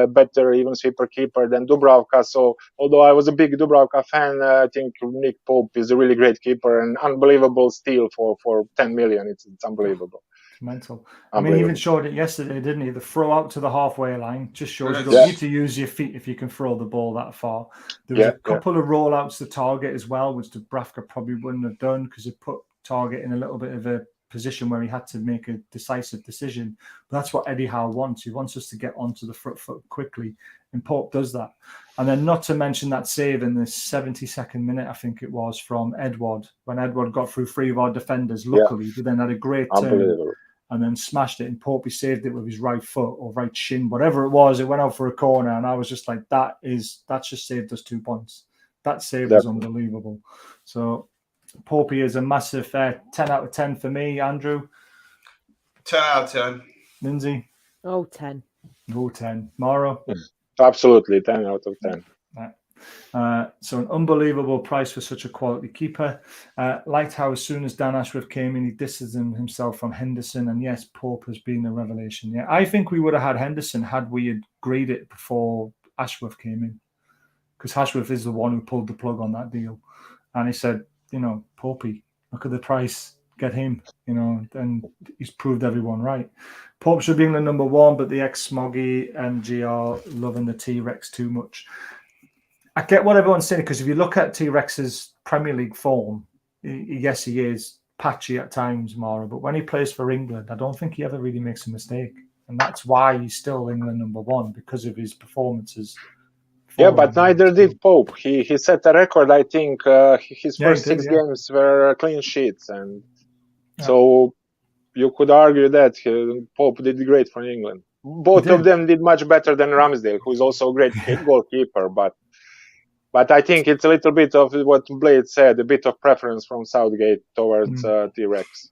better, even sweeper keeper than Dubravka. So although I was a big Dubravka fan, I think Nick Pope is a really great keeper and unbelievable steal for 10 million. It's unbelievable. Mental. I mean, he even showed it yesterday, didn't he? The throw out to the halfway line just shows you don't need to use your feet if you can throw the ball that far. There was a couple of rollouts to Targett as well, which Dubravka probably wouldn't have done because it put Targett in a little bit of a position where he had to make a decisive decision. But that's what Eddie Howe wants. He wants us to get onto the front foot quickly, and Pope does that. And then not to mention that save in the 72nd minute, I think it was, from Edward, when Edward got through 3 of our defenders, luckily, but then had a great turn and then smashed it, and Pope saved it with his right foot or right shin, whatever it was. It went out for a corner, and I was just like, that's just saved us 2 points. That save was unbelievable. So Popey is a massive 10 out of 10 for me. Andrew? 10 out of 10. Lindsay? 10. 10. Mauro? Absolutely, 10 out of 10. So an unbelievable price for such a quality keeper. Liked how as soon as Dan Ashworth came in, he distanced himself from Henderson. And yes, Pope has been a revelation. Yeah, I think we would have had Henderson had we agreed it before Ashworth came in, because Ashworth is the one who pulled the plug on that deal. And he said, Popey, look at the price, get him, and he's proved everyone right. Pope should be England number 1, but the ex-Smoggy and GR loving the T-Rex too much. I get what everyone's saying, because if you look at T-Rex's Premier League form, yes, he is patchy at times, Mara, but when he plays for England, I don't think he ever really makes a mistake. And that's why he's still England number 1, because of his performances. Yeah, but neither did Pope. He set a record, I think. His first 6 games were clean sheets. And so you could argue that Pope did great for England. Both of them did much better than Ramsdale, who is also a great goalkeeper. But I think it's a little bit of what Blade said, a bit of preference from Southgate towards T-Rex.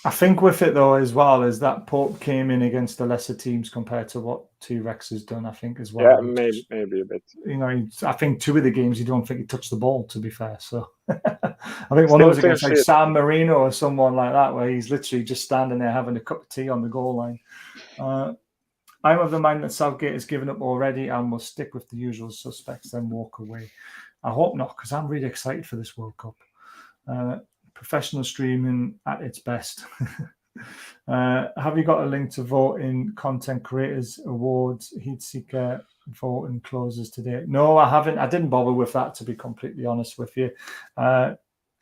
I think with it, though, as well, is that Pope came in against the lesser teams compared to what T-Rex has done, I think, as well. Yeah, maybe a bit. I think 2 of the games, you don't think he touched the ball, to be fair. So I think one was against like San Marino or someone like that, where he's literally just standing there having a cup of tea on the goal line. I'm of the mind that Southgate has given up already and will stick with the usual suspects, then walk away. I hope not, because I'm really excited for this World Cup. Professional streaming at its best. Have you got a link to vote in Content Creators Awards? Heatseeker voting closes today. No, I haven't. I didn't bother with that, to be completely honest with you. I'm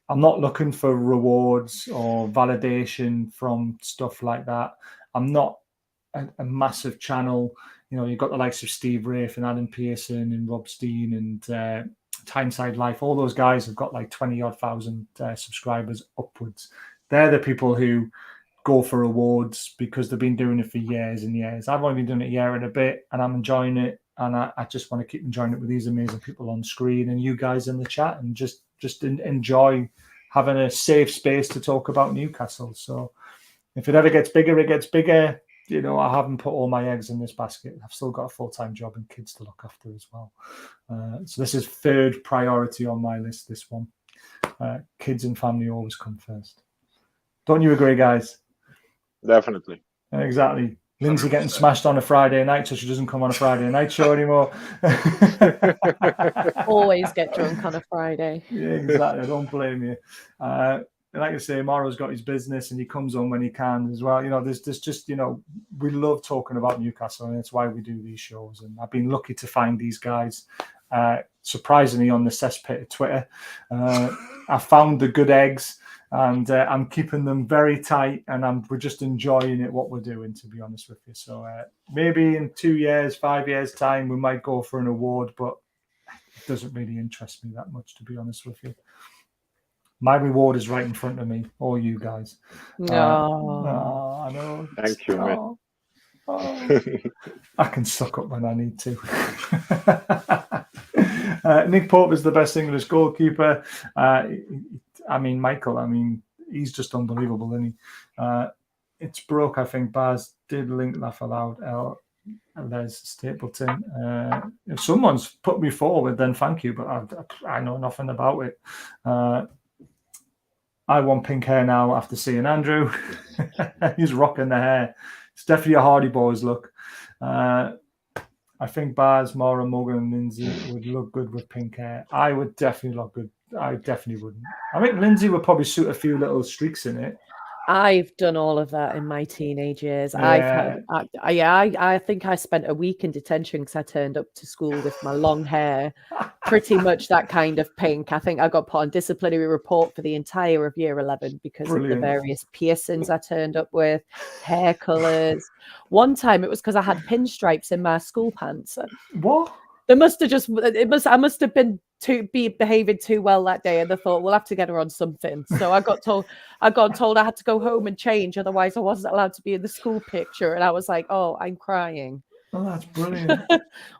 not looking for rewards or validation from stuff like that. I'm not a massive channel. You've got the likes of Steve Rafe and Adam Pearson and Rob Steen and Tyneside Life. All those guys have got like 20-odd thousand subscribers upwards. They're the people who go for awards because they've been doing it for years and years. I've only been doing it a year and a bit, and I'm enjoying it. And I just want to keep enjoying it with these amazing people on screen and you guys in the chat, and just enjoy having a safe space to talk about Newcastle. So if it ever gets bigger, it gets bigger. I haven't put all my eggs in this basket. I've still got a full-time job and kids to look after as well. So this is 3rd priority on my list, this one. Kids and family always come first. Don't you agree, guys? Definitely. Exactly. Lindsay getting smashed on a Friday night, so she doesn't come on a Friday night show anymore. Always get drunk on a Friday. Yeah, exactly. I don't blame you. Like I say, Mauro's got his business and he comes on when he can as well. There's just, we love talking about Newcastle, and it's why we do these shows. And I've been lucky to find these guys. surprisingly on the cesspit of Twitter. I found the good eggs, and I'm keeping them very tight, and we're just enjoying it, what we're doing, to be honest with you. So maybe in 2 years, 5 years time, we might go for an award, but it doesn't really interest me that much, to be honest with you. My reward is right in front of me, all you guys. No. I know. Thank you, man. I can suck up when I need to. Nick Pope is the best English goalkeeper. Michael, he's just unbelievable, isn't he? It's broke, I think. Baz did link laugh aloud. Les Stapleton. If someone's put me forward, then thank you, but I know nothing about it. I want pink hair now after seeing Andrew. He's rocking the hair. It's definitely a Hardy Boys look. I think Baz, Maura, Morgan, and Lindsay would look good with pink hair. I would definitely look good. I definitely wouldn't. I think Lindsay would probably suit a few little streaks in it. I've done all of that in my teenage years. Yeah. I think I spent a week in detention because I turned up to school with my long hair, pretty much that kind of pink. I think I got put on disciplinary report for the entire of year 11 because of the various piercings I turned up with, hair colours. One time it was because I had pinstripes in my school pants. What? I must have been behaving too well that day, and they thought we'll have to get her on something. So I got told I had to go home and change, otherwise I wasn't allowed to be in the school picture. And I was like, "Oh, I'm crying." Oh, that's brilliant.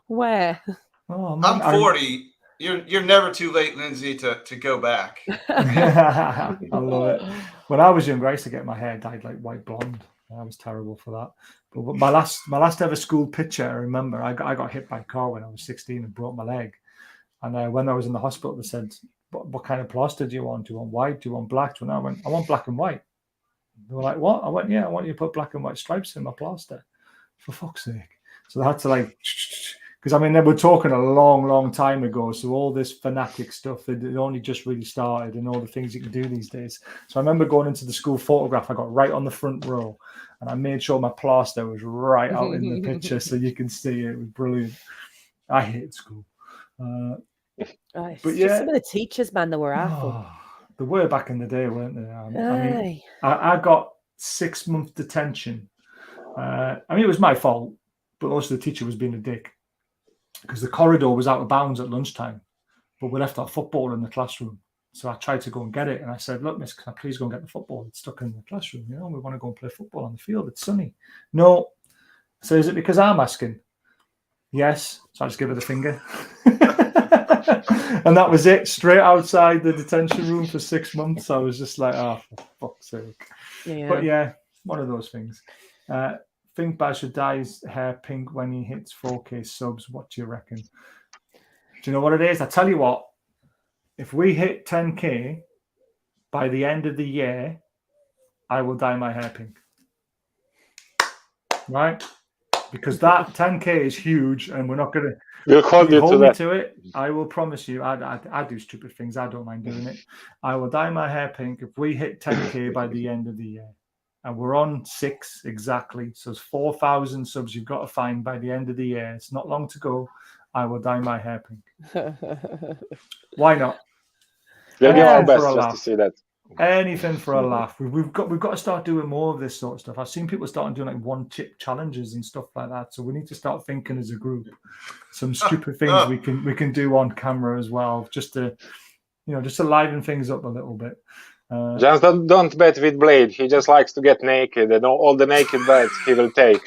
Where? Oh, man. I'm 40. You're never too late, Lindsay, to go back. I love it. When I was younger, I used to get my hair dyed like white blonde. I was terrible for that. But my last ever school picture, I remember, I got hit by a car when I was 16 and broke my leg. And when I was in the hospital, they said, what kind of plaster do you want? Do you want white? Do you want black? And I went, I want black and white. They were like, what? I went, yeah, I want you to put black and white stripes in my plaster. For fuck's sake. So they had to because they were talking a long, long time ago. So all this fanatic stuff, it only just really started, and all the things you can do these days. So I remember going into the school photograph, I got right on the front row, and I made sure my plaster was right out in the picture so you can see it. It was brilliant. I hated school. But yeah, some of the teachers, man, they were awful. They were back in the day, weren't they? I got 6-month detention. It was my fault, but also the teacher was being a dick because the corridor was out of bounds at lunchtime, but we left our football in the classroom. So I tried to go and get it, and I said, "Look, miss, can I please go and get the football? It's stuck in the classroom. We want to go and play football on the field. It's sunny." No. So is it because I'm asking? Yes. So I just give her the finger. And that was it. Straight outside the detention room for 6 months. I was just like, oh, for fuck's sake. Yeah. But yeah, one of those things. Think Baz should dye his hair pink when he hits 4K subs. What do you reckon? Do you know what it is? I tell you what. If we hit 10K by the end of the year, I will dye my hair pink. Right? Because that 10K is huge, and we're not going to. We'll hold you to it. I will promise you. I do stupid things. I don't mind doing it. I will dye my hair pink if we hit 10K by the end of the year, and we're on 6 exactly. So it's 4,000 subs you've got to find by the end of the year. It's not long to go. I will dye my hair pink. Why not? We'll give our best just to see that. Anything for a laugh. We've got to start doing more of this sort of stuff. I've seen people starting doing like one chip challenges and stuff like that. So we need to start thinking as a group some stupid things we can do on camera as well, just to liven things up a little bit. Just don't bet with Blade. He just likes to get naked, and all the naked bets he will take.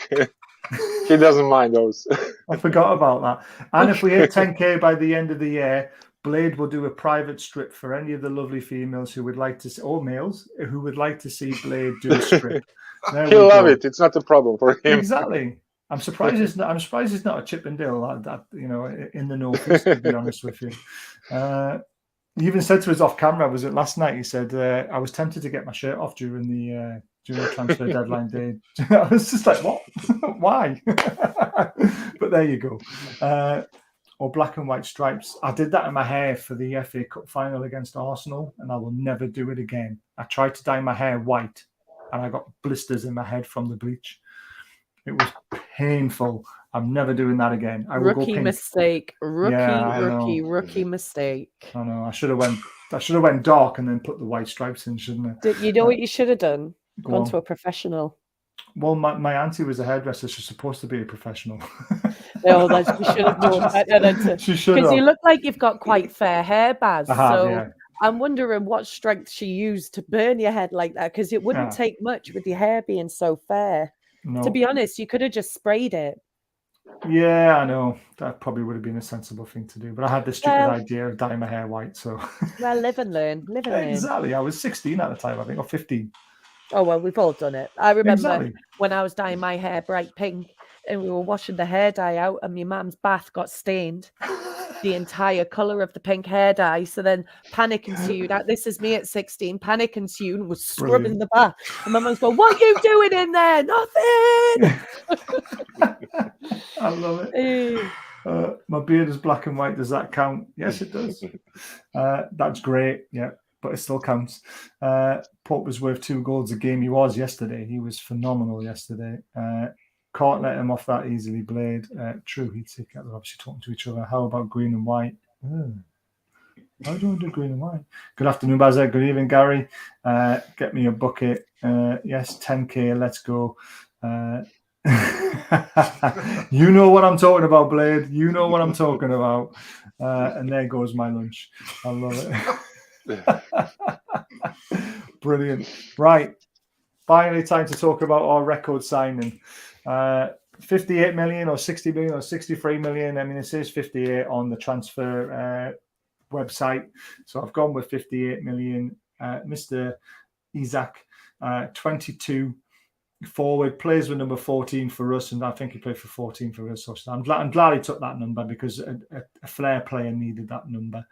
He doesn't mind those. I forgot about that. And if we hit 10K by the end of the year, Blade will do a private strip for any of the lovely females who would like to see, or males who would like to see Blade do a strip. He'll love it. It's not a problem for him. Exactly. I'm surprised it's not a Chippendale in the Northeast, to be honest with you. He even said to us off camera, was it last night? He said, "I was tempted to get my shirt off during the transfer deadline day." I was just like, "What? Why?" But there you go. Or black and white stripes. I did that in my hair for the FA Cup final against Arsenal, and I will never do it again. I tried to dye my hair white, and I got blisters in my head from the bleach. It was painful. I'm never doing that again. I will go Rookie pink. mistake. Rookie mistake. I know. I should have went dark and then put the white stripes in, shouldn't I? You know what you should have done? Gone on. to a professional. Well, my auntie was a hairdresser. She's supposed to be a professional. Oh, that she should have known better. She should have. Because you look like you've got quite fair hair, Baz. I have, so yeah. I'm wondering what strength she used to burn your head like that, because it wouldn't take much with your hair being so fair. No. To be honest, you could have just sprayed it. Yeah, I know. That probably would have been a sensible thing to do. But I had this stupid idea of dyeing my hair white. So well, live and learn. Exactly. I was 16 at the time, I think, or 15. Oh, well, we've all done it. I remember when I was dyeing my hair bright pink and we were washing the hair dye out and my mum's bath got stained. The entire colour of the pink hair dye. So then panic ensued. This is me at 16. Panic ensued and was scrubbing the bath. And my mum's going, "What are you doing in there? Nothing." I love it. My beard is black and white. Does that count? Yes, it does. That's great. Yeah, but it still counts. Pope was worth 2 goals a game. He was yesterday. He was phenomenal yesterday. Can't let him off that easily, Blade. True, he'd take it. They're obviously talking to each other. How about green and white? How do I do green and white? Good afternoon, Bazza. Good evening, Gary. Get me a bucket. Yes, 10K. Let's go. You know what I'm talking about, Blade. You know what I'm talking about. And there goes my lunch. I love it. Brilliant. Right. Finally, time to talk about our record signing. 58 million or 60 million or 63 million. I mean, it says 58 on the transfer website. So I've gone with 58 million. Mr. Isak, 22 forward, plays with number 14 for us, and I think he played for 14 for us. So I'm glad he took that number, because a flair player needed that number.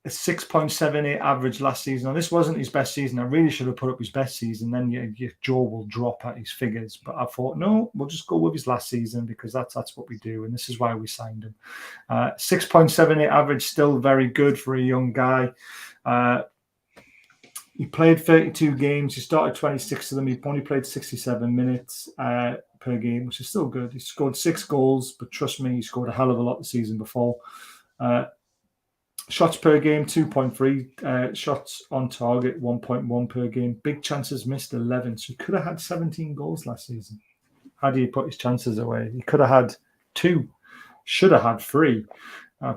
A 6.78 average last season. Now, this wasn't his best season. I really should have put up his best season. Then your jaw will drop at his figures. But I thought, no, we'll just go with his last season, because that's what we do. And this is why we signed him. 6.78 average, still very good for a young guy. He played 32 games. He started 26 of them. He only played 67 minutes per game, which is still good. He scored 6 goals, but trust me, he scored a hell of a lot the season before. Shots per game, 2.3. Shots on target, 1.1 per game. Big chances missed, 11. So he could have had 17 goals last season. How do you put his chances away? He could have had 2. Should have had 3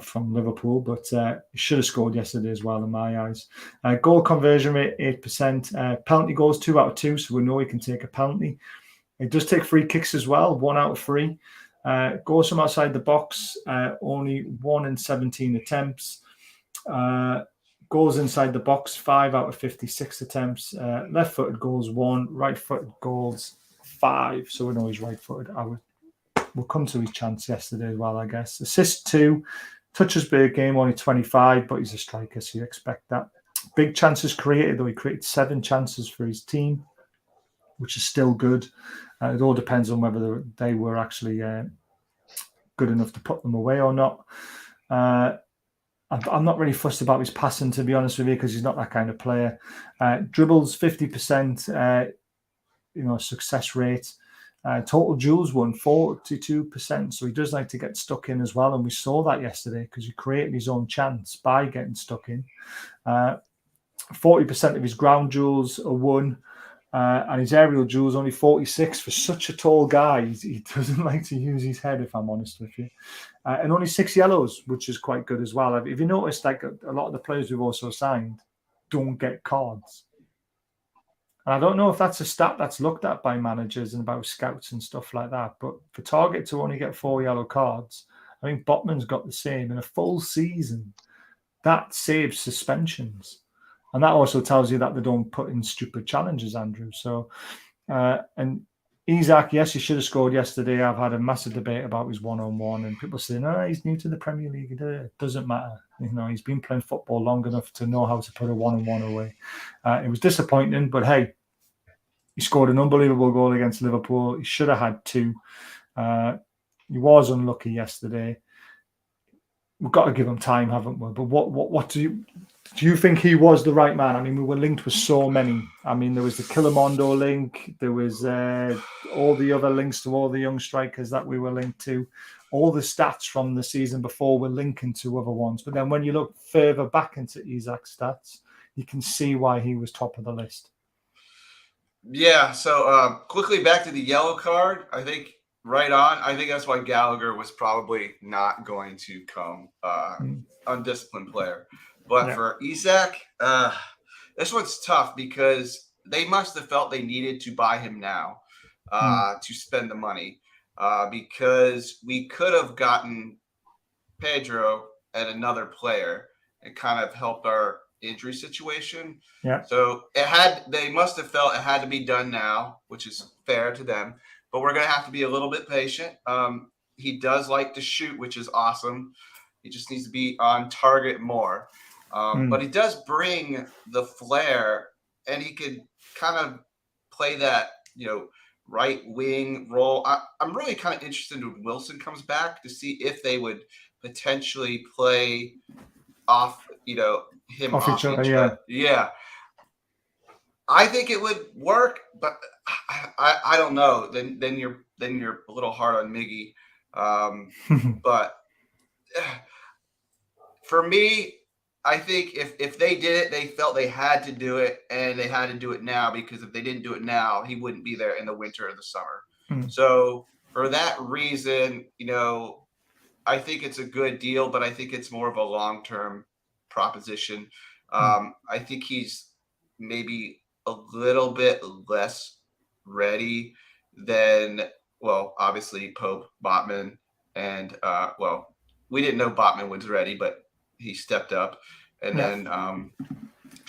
from Liverpool, but he should have scored yesterday as well, in my eyes. Goal conversion rate, 8%. Penalty goals, 2 out of 2, so we know he can take a penalty. He does take free kicks as well, 1 out of 3. Goals from outside the box, only 1 in 17 attempts. Goals inside the box, 5 out of 56 attempts. Left-footed goals, 1. Right-footed goals, 5. So we know he's right-footed. We'll come to his chance yesterday as well, I guess. Assists 2. Touches per game, only 25, but he's a striker, so you expect that. Big chances created, though. He created 7 chances for his team, which is still good. It all depends on whether they were actually good enough to put them away or not. I'm not really fussed about his passing, to be honest with you, because he's not that kind of player. Dribbles, 50%, success rate. Total duels won, 42%. So he does like to get stuck in as well. And we saw that yesterday, because he created his own chance by getting stuck in. 40% of his ground duels are won. And his aerial duels only 46 for such a tall guy. He doesn't like to use his head, if I'm honest with you. And only 6 yellows, which is quite good as well. If you noticed, like a lot of the players we've also signed don't get cards. And I don't know if that's a stat that's looked at by managers and about scouts and stuff like that. But for Targett to only get 4 yellow cards, I think Botman's got the same in a full season. That saves suspensions. And that also tells you that they don't put in stupid challenges, Andrew. So, and Isak, yes, he should have scored yesterday. I've had a massive debate about his one-on-one, and people say, no, he's new to the Premier League. It doesn't matter. He's been playing football long enough to know how to put a one-on-one away. It was disappointing, but hey, he scored an unbelievable goal against Liverpool. He should have had 2. He was unlucky yesterday. We've got to give him time, haven't we? But what do you... do you think he was the right man? I mean, we were linked with so many. I mean, there was the Killamondo link. There was all the other links to all the young strikers that we were linked to. All the stats from the season before were linking to other ones. But then when you look further back into Isak's stats, you can see why he was top of the list. Yeah. So quickly back to the yellow card. I think right on. I think that's why Gallagher was probably not going to come. Undisciplined player. But for Isak, this one's tough because they must have felt they needed to buy him now to spend the money because we could have gotten Pedro and another player and kind of helped our injury situation. Yeah. So they must have felt it had to be done now, which is fair to them. But we're going to have to be a little bit patient. He does like to shoot, which is awesome. He just needs to be on target more. But he does bring the flair, and he could kind of play that, right wing role. I'm really kind of interested when Wilson comes back to see if they would potentially play off, him off each other. Yeah. I think it would work, but I don't know. Then you're a little hard on Miggy. But for me, I think if they did it, they felt they had to do it, and they had to do it now, because if they didn't do it now, he wouldn't be there in the winter or the summer. So for that reason, I think it's a good deal, but I think it's more of a long-term proposition. I think he's maybe a little bit less ready than, obviously Pope, Botman, and we didn't know Botman was ready, but he stepped up, and then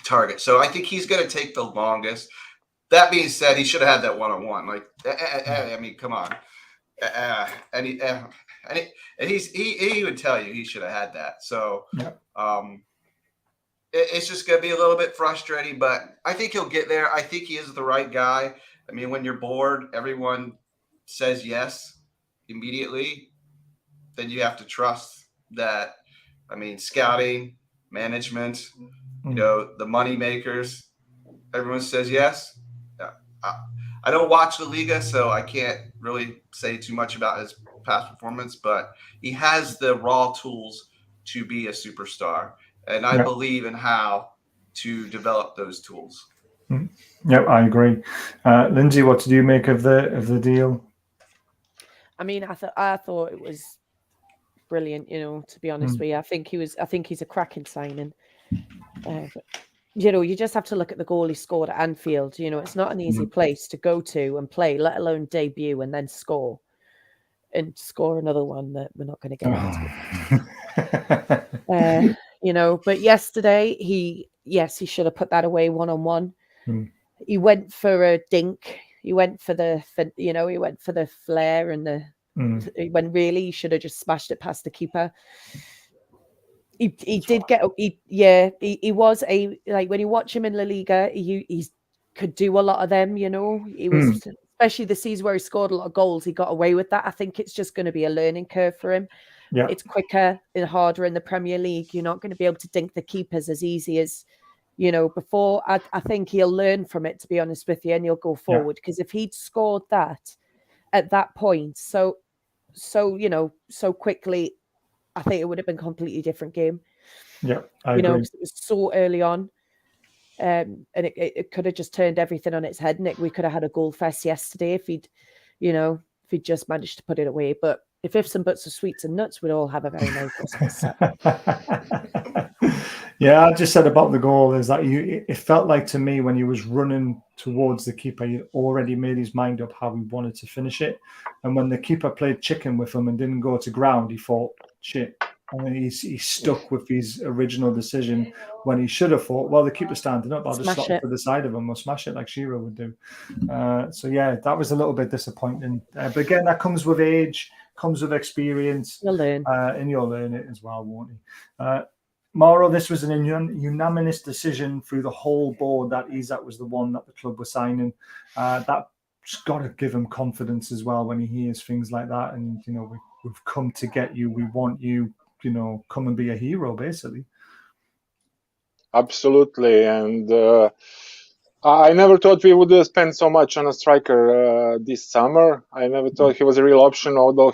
Targett. So I think he's going to take the longest. That being said, he should have had that one-on-one. Like, I mean, come on. And he would tell you he should have had that. So it's just going to be a little bit frustrating, but I think he'll get there. I think he is the right guy. I mean, when you're bored, everyone says yes immediately. Then you have to trust that. I mean, scouting, management, the money makers, everyone says yes. I don't watch the Liga, so I can't really say too much about his past performance, but he has the raw tools to be a superstar, and I believe in how to develop those tools. Yep, I agree. Lindsay, what did you make of the deal? I mean, I thought it was brilliant, to be honest with you. I think he's a cracking signing. You just have to look at the goal he scored at Anfield. It's not an easy place to go to and play, let alone debut and then score another one that we're not going to get into. But yesterday he should have put that away 1-on-1. He went for a dink. He went for the flair and when really he should have just smashed it past the keeper. He was when you watch him in La Liga, he could do a lot of them. He was especially the season where he scored a lot of goals. He got away with that. I think it's just going to be a learning curve for him. Yeah. It's quicker and harder in the Premier League. You're not going to be able to dink the keepers as easy as before. I think he'll learn from it, to be honest with you, and he'll go forward, because if he'd scored that at that point so quickly, I think it would have been a completely different game. Yeah, I agree. Because it was so early on, and it could have just turned everything on its head. And we could have had a goal fest yesterday if he'd just managed to put it away. But if ifs and buts are sweets and nuts, we'd all have a very nice Christmas. Yeah, I just said about the goal is that it felt like to me when he was running towards the keeper, he already made his mind up how he wanted to finish it. And when the keeper played chicken with him and didn't go to ground, he thought, shit. And then he stuck with his original decision when he should have thought, well, the keeper's standing up, I'll just slot it to the side of him or smash it like Shearer would do. That was a little bit disappointing. But again, that comes with age, comes with experience. You'll learn. And you'll learn it as well, won't you? Mauro, this was an unanimous decision through the whole board that Isak was the one that the club was signing. That's got to give him confidence as well when he hears things like that. And, we've come to get you. We want you, come and be a hero, basically. Absolutely, and I never thought we would spend so much on a striker this summer. I never thought he was a real option, although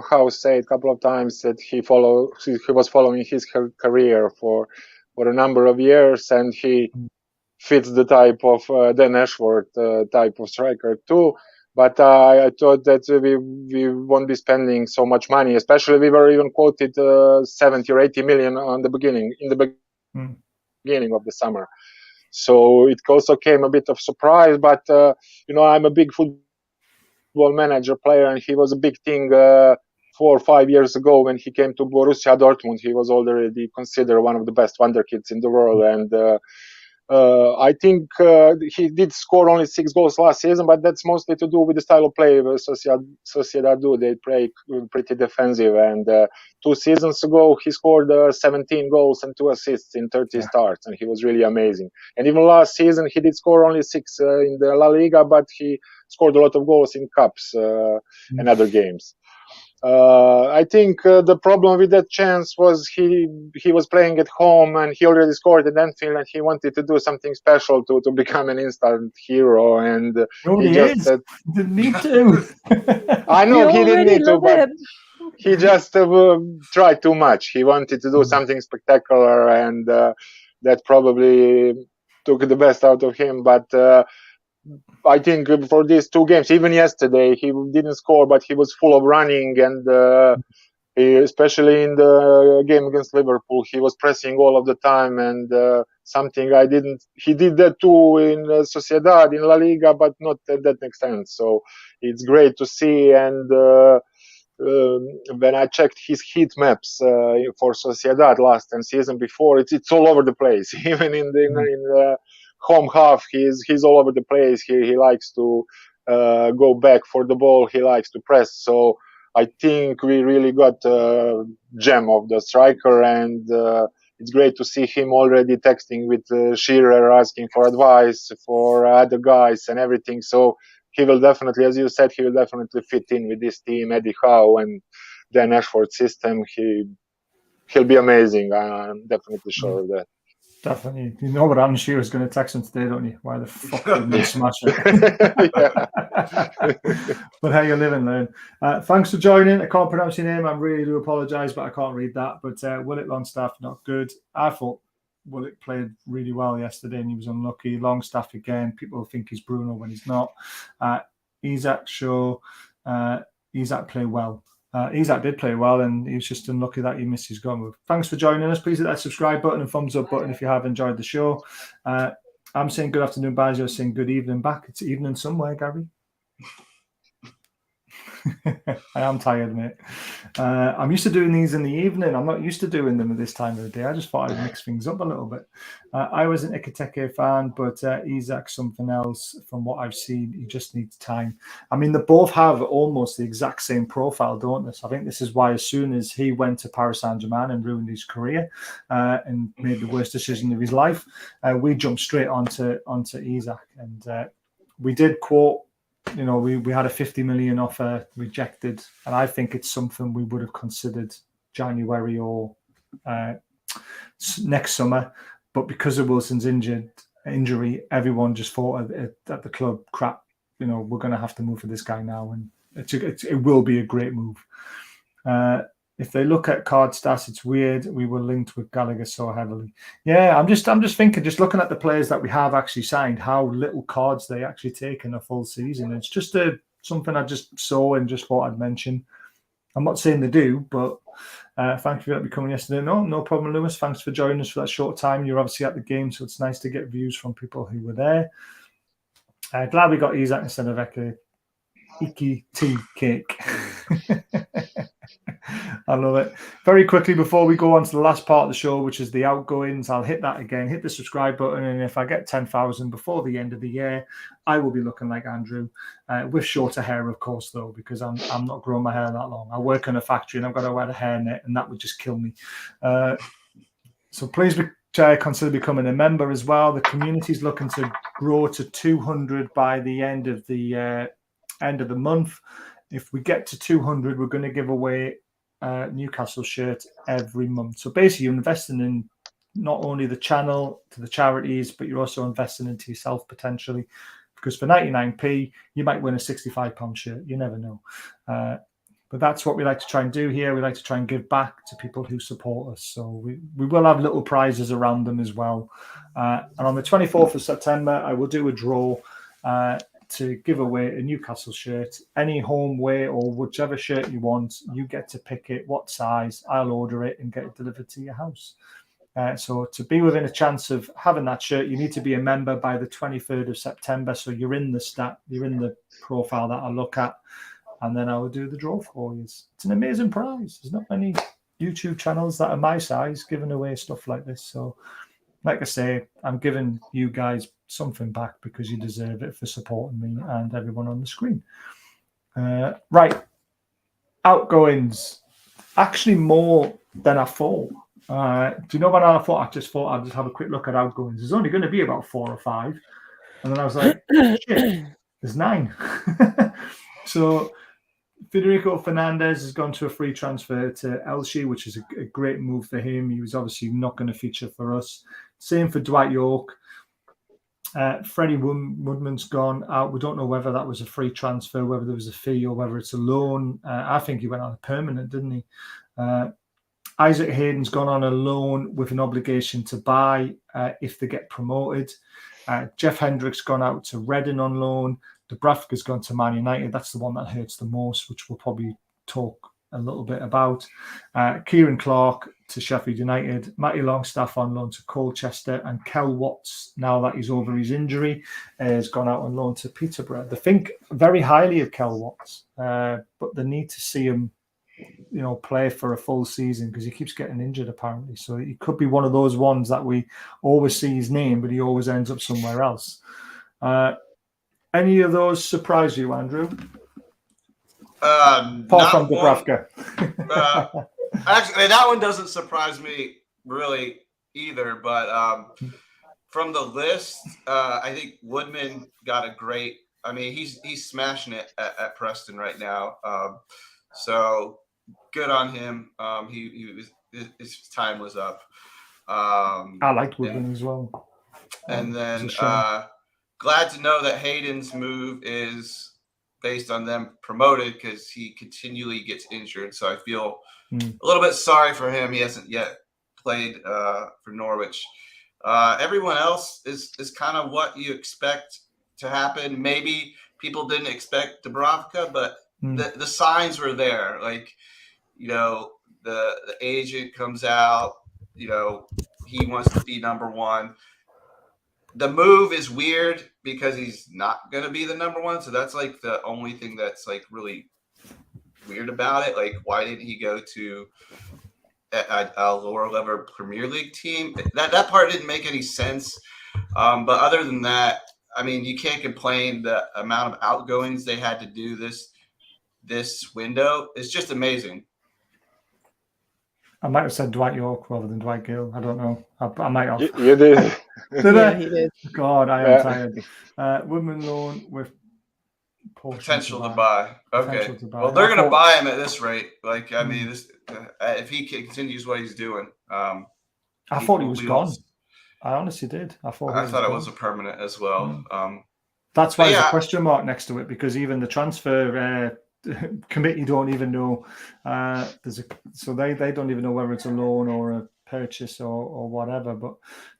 Howe said a couple of times that he was following his career for a number of years, and he fits the type of Dan Ashworth type of striker too. But I thought that we won't be spending so much money, especially we were even quoted 70 or 80 million in the beginning of the summer. So it also came a bit of surprise, but I'm a big football manager player, and he was a big thing 4 or 5 years ago when he came to Borussia Dortmund. He was already considered one of the best wonderkids in the world, and I think he did score only 6 goals last season, but that's mostly to do with the style of play Sociedad do. They play pretty defensive, and 2 seasons ago he scored 17 goals and 2 assists in 30 starts, and he was really amazing. And even last season he did score only 6 in the La Liga, but he scored a lot of goals in cups and other games. I think the problem with that chance was he was playing at home, and he already scored at Anfield, and he wanted to do something special to become an instant hero, and he just said, didn't need to. I know he didn't need to, but he just tried too much. He wanted to do something spectacular, and that probably took the best out of him. But I think for these 2 games, even yesterday, he didn't score, but he was full of running, and especially in the game against Liverpool, he was pressing all of the time, and something he did that too in Sociedad, in La Liga, but not at that extent. So it's great to see, and when I checked his heat maps for Sociedad last and season before, it's all over the place. Even in the home half, he's all over the place. He likes to go back for the ball. He likes to press. So I think we really got a gem of the striker, and it's great to see him already texting with Shearer, asking for advice for other guys and everything. So he will definitely, as you said, he will definitely fit in with this team, Eddie Howe and Dan Ashford's system. He'll be amazing. I'm definitely sure of that. Definitely. You know what Alan Shearer's going to text him today, don't you? Why the fuck didn't you smash it? But how you living, Learn? Thanks for joining. I can't pronounce your name. I really do apologise, but I can't read that. But Willick Longstaff, not good. I thought Willick played really well yesterday, and he was unlucky. Longstaff again. People think he's Bruno when he's not. Isak played well. Isak did play well, and he was just unlucky that he missed his goal move. Thanks for joining us. Please hit that subscribe button and thumbs up button if you have enjoyed the show. I'm saying good afternoon, Baz. You're saying good evening back. It's evening somewhere, Gary. I am tired, mate. I'm used to doing these in the evening. I'm not used to doing them at this time of the day. I just thought I'd mix things up a little bit. I was an Ikiteke fan, but Isak's something else from what I've seen. He just needs time. I mean, they both have almost the exact same profile, don't they? So I think this is why as soon as he went to Paris Saint-Germain and ruined his career and made the worst decision of his life, we jumped straight onto Isak. And we did quote, we had a 50 million offer rejected, and I think it's something we would have considered January or next summer. But because of Wilson's injury, everyone just thought at the club, crap, we're going to have to move for this guy now, and it will be a great move. If they look at card stats, it's weird. We were linked with Gallagher so heavily. Yeah, I'm just thinking, just looking at the players that we have actually signed, how little cards they actually take in a full season. It's just something I just saw and just thought I'd mention. I'm not saying they do, but thank you for coming yesterday. No problem, Lewis. Thanks for joining us for that short time. You're obviously at the game, so it's nice to get views from people who were there. Glad we got Isak instead of Iki tea cake. I love it. Very quickly before we go on to the last part of the show, which is the outgoings, I'll hit that again. Hit the subscribe button, and if I get 10,000 before the end of the year, I will be looking like Andrew, with shorter hair, of course, though, because I'm not growing my hair that long. I work in a factory, and I've got to wear a hairnet, and that would just kill me. So please consider becoming a member as well. The community is looking to grow to 200 by the end of the month. If we get to 200, we're going to give away Newcastle shirt every month. So basically, you're investing in not only the channel to the charities, but you're also investing into yourself potentially. Because for 99p, you might win a £65 shirt. You never know. But that's what we like to try and do here. We like to try and give back to people who support us. So we will have little prizes around them as well. And on the 24th of September, I will do a draw to give away a Newcastle shirt. Any home way or whichever shirt you want, you get to pick it, what size. I'll order it and get it delivered to your house. So to be within a chance of having that shirt, you need to be a member by the 23rd of September. So you're in the profile that I'll look at, and then I will do the draw for you. It's an amazing prize. There's not many YouTube channels that are my size giving away stuff like this. So like I say, I'm giving you guys something back because you deserve it for supporting me and everyone on the screen. Right. Outgoings. Actually more than I thought. Do you know what I thought? I just thought I'd just have a quick look at outgoings. There's only going to be about 4 or 5. And then I was like, shit, there's 9. So Federico Fernandez has gone to a free transfer to Elche, which is a great move for him. He was obviously not going to feature for us. Same for Dwight York. Freddie Woodman's gone out. We don't know whether that was a free transfer, whether there was a fee or whether it's a loan. I think he went on a permanent, didn't he? Isaac Hayden's gone on a loan with an obligation to buy if they get promoted. Jeff Hendrick's gone out to Reading on loan. Dubravka's gone to Man United. That's the one that hurts the most, which we'll probably talk a little bit about. Kieran Clark to Sheffield United. Matty Longstaff on loan to Colchester. And Kel Watts, now that he's over his injury, has gone out on loan to Peterborough. They think very highly of Kel Watts, but they need to see him play for a full season because he keeps getting injured apparently. So he could be one of those ones that we always see his name, but he always ends up somewhere else. Any of those surprise you, Andrew? Apart from Dubravka. Actually, that one doesn't surprise me really either. But from the list, I think Woodman got a great. I mean, he's smashing it at Preston right now. So good on him. His time was up. I liked Woodman as well. And then glad to know that Hayden's move is based on them promoted because he continually gets injured. So I feel a little bit sorry for him. He hasn't yet played for Norwich. Everyone else is kind of what you expect to happen. Maybe people didn't expect Dubravka, but the signs were there. Like, the agent comes out, he wants to be number one. The move is weird because he's not going to be the number one. So that's like the only thing that's like really weird about it. Like, why didn't he go to a lower level Premier League team? That part didn't make any sense. But other than that, I mean, you can't complain. The amount of outgoings they had to do this window is just amazing. I might have said Dwight York rather than Dwight Gill. I don't know. I might have. You did. Did Yeah, I? he did. God, I am tired. Women loan with potential to buy. Okay. Potential to buy. Well, they're going to buy him at this rate. Like, I mean, this if he continues what he's doing. I thought he was gone. I honestly did. I thought it was a permanent as well. That's why there's a question mark next to it, because even the transfer committee don't even know. So they don't even know whether it's a loan or a purchase or whatever. But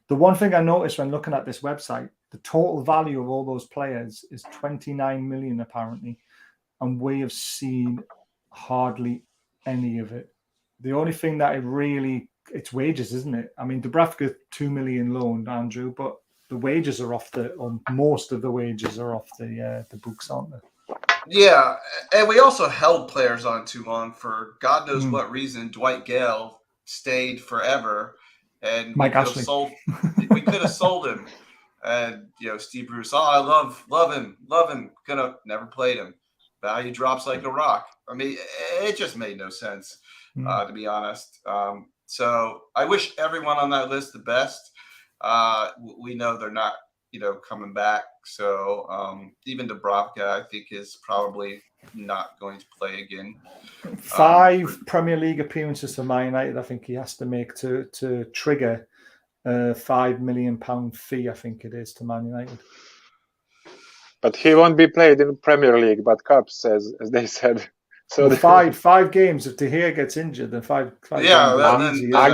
the one thing I noticed when looking at this website, the total value of all those players is 29 million apparently, and we have seen hardly any of it. The only thing that it's wages, isn't it? I mean, Dubravka 2 million loaned, Andrew, but the wages are most of the wages are off the books, aren't they? Yeah, and we also held players on too long for God knows what reason. Dwight Gale stayed forever, and Mike we could have sold him. And Steve Bruce, I love him. Could have never played him. Value drops like a rock. I mean, it just made no sense, to be honest. So I wish everyone on that list the best. We know they're not, coming back. So even Dubravka, I think, is probably not going to play again. 5 Premier League appearances for Man United, I think he has to make to trigger £5 million fee, I think it is, to Man United. But he won't be played in Premier League, but Cups, as they said. So well, five games. If De Gea gets injured, then five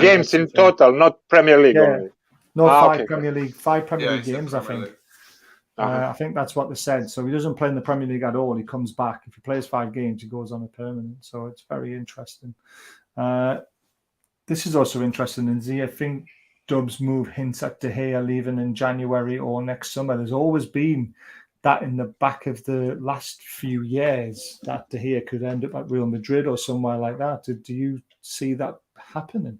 games in total, not Premier League only. No, five Premier League games, I think. I think that's what they said. So he doesn't play in the Premier League at all. He comes back. If he plays 5 games, he goes on a permanent. So it's very interesting. This is also interesting. And I think Dub's move hints at De Gea leaving in January or next summer. There's always been that in the back of the last few years that De Gea could end up at Real Madrid or somewhere like that. Do you see that happening?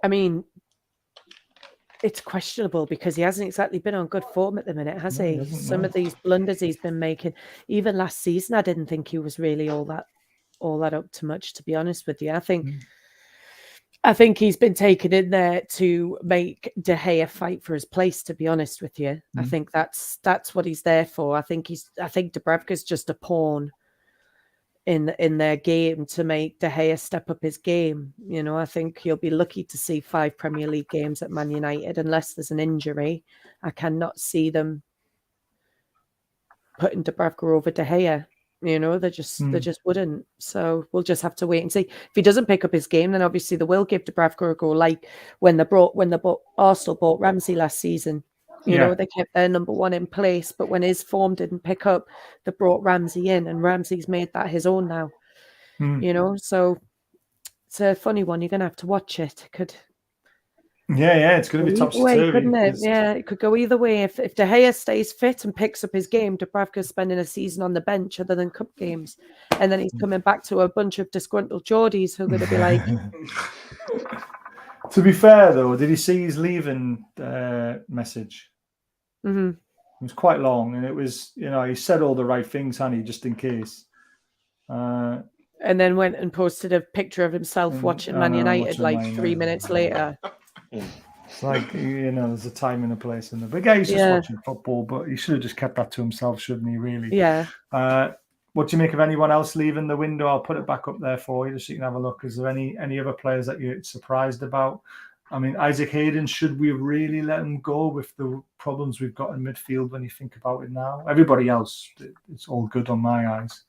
I mean, it's questionable because he hasn't exactly been on good form at the minute, has he? Some of these blunders he's been making, even last season, I didn't think he was really all that up to much, to be honest with you. I think he's been taken in there to make De Gea fight for his place, to be honest with you. I think that's what he's there for. I think Dubravka's just a pawn in their game to make De Gea step up his game. You know, I think he'll be lucky to see 5 Premier League games at Man United unless there's an injury. I cannot see them putting Dubravka over De Gea. You know, they just wouldn't. So we'll just have to wait and see. If he doesn't pick up his game, then obviously they will give Dubravka a go, like when Arsenal bought Ramsey last season. You know, they kept their number 1 in place, but when his form didn't pick up, they brought Ramsey in, and Ramsey's made that his own now. You know, so it's a funny one. You're going to have to watch it. It could. Yeah, it's going to be topsy-turvy, couldn't it? Yeah, it could go either way. If De Gea stays fit and picks up his game, Dubravka's spending a season on the bench other than cup games, and then he's coming back to a bunch of disgruntled Geordies who are going to be like. To be fair, though, did you see his leaving message? Mm-hmm. It was quite long, and it was, you know, he said all the right things, honey, just in case. And then went and posted a picture of himself watching Man United like 3 minutes later. It's like, you know, there's a time and a place in there. But yeah, he's just watching football, but he should have just kept that to himself, shouldn't he, really? Yeah. What do you make of anyone else leaving the window? I'll put it back up there for you just so you can have a look. Is there any other players that you're surprised about? I mean, Isaac Hayden, should we really let him go with the problems we've got in midfield when you think about it now? Everybody else, it's all good on my eyes.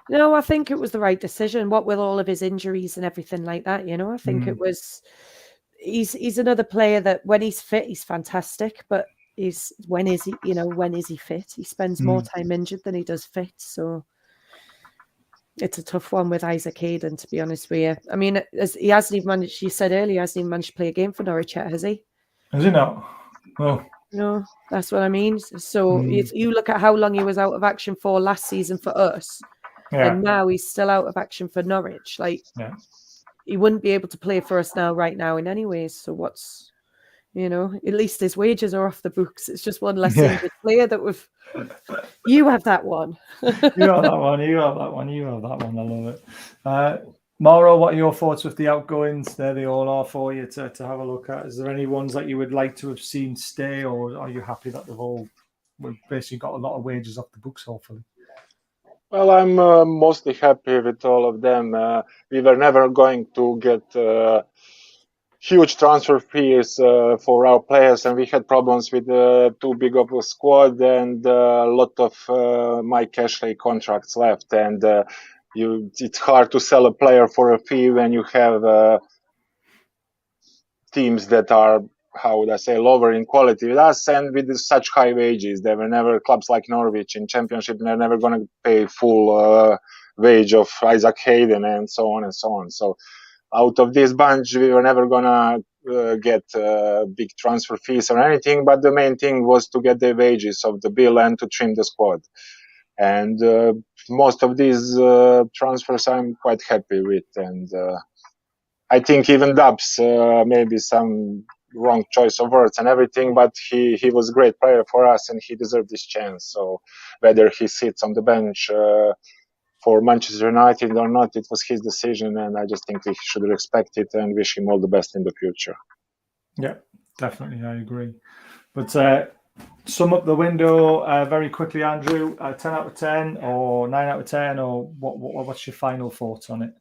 No, I think it was the right decision. What with all of his injuries and everything like that, you know, I think it was. He's another player that when he's fit, he's fantastic. But when is he fit? He spends more time injured than he does fit. So it's a tough one with Isaac Hayden, to be honest with you. I mean, he hasn't even managed. You said earlier, he hasn't even managed to play a game for Norwich yet, has he? Has he not? Oh. No, that's what I mean. So if you look at how long he was out of action for last season for us. And now he's still out of action for Norwich. He wouldn't be able to play for us right now in any ways. So what's, you know, at least his wages are off the books. It's just one less injured player that we've. You have that one. You have that one. You have that one. You have that one. I love it. Mauro, what are your thoughts with the outgoings? There they all are for you to have a look at. Is there any ones that you would like to have seen stay, or are you happy that we've basically got a lot of wages off the books, hopefully? Well, I'm mostly happy with all of them. We were never going to get huge transfer fees for our players, and we had problems with too big of a squad and a lot of Mike Ashley contracts left. And it's hard to sell a player for a fee when you have teams that are, how would I say, lower in quality with us and with such high wages. There were never clubs like Norwich in Championship. They're never going to pay full wage of Isaac Hayden and so on and so on. So out of this bunch, we were never going to get big transfer fees or anything. But the main thing was to get the wages of the bill and to trim the squad. And most of these transfers I'm quite happy with. And I think even Dubs, maybe some wrong choice of words and everything, but he was a great player for us and he deserved this chance. So whether he sits on the bench for Manchester United or not, it was his decision, and I just think we should respect it and wish him all the best in the future. Yeah, definitely, I agree. But sum up the window very quickly, Andrew. 10 out of 10 or 9 out of 10, or what's your final thoughts on it?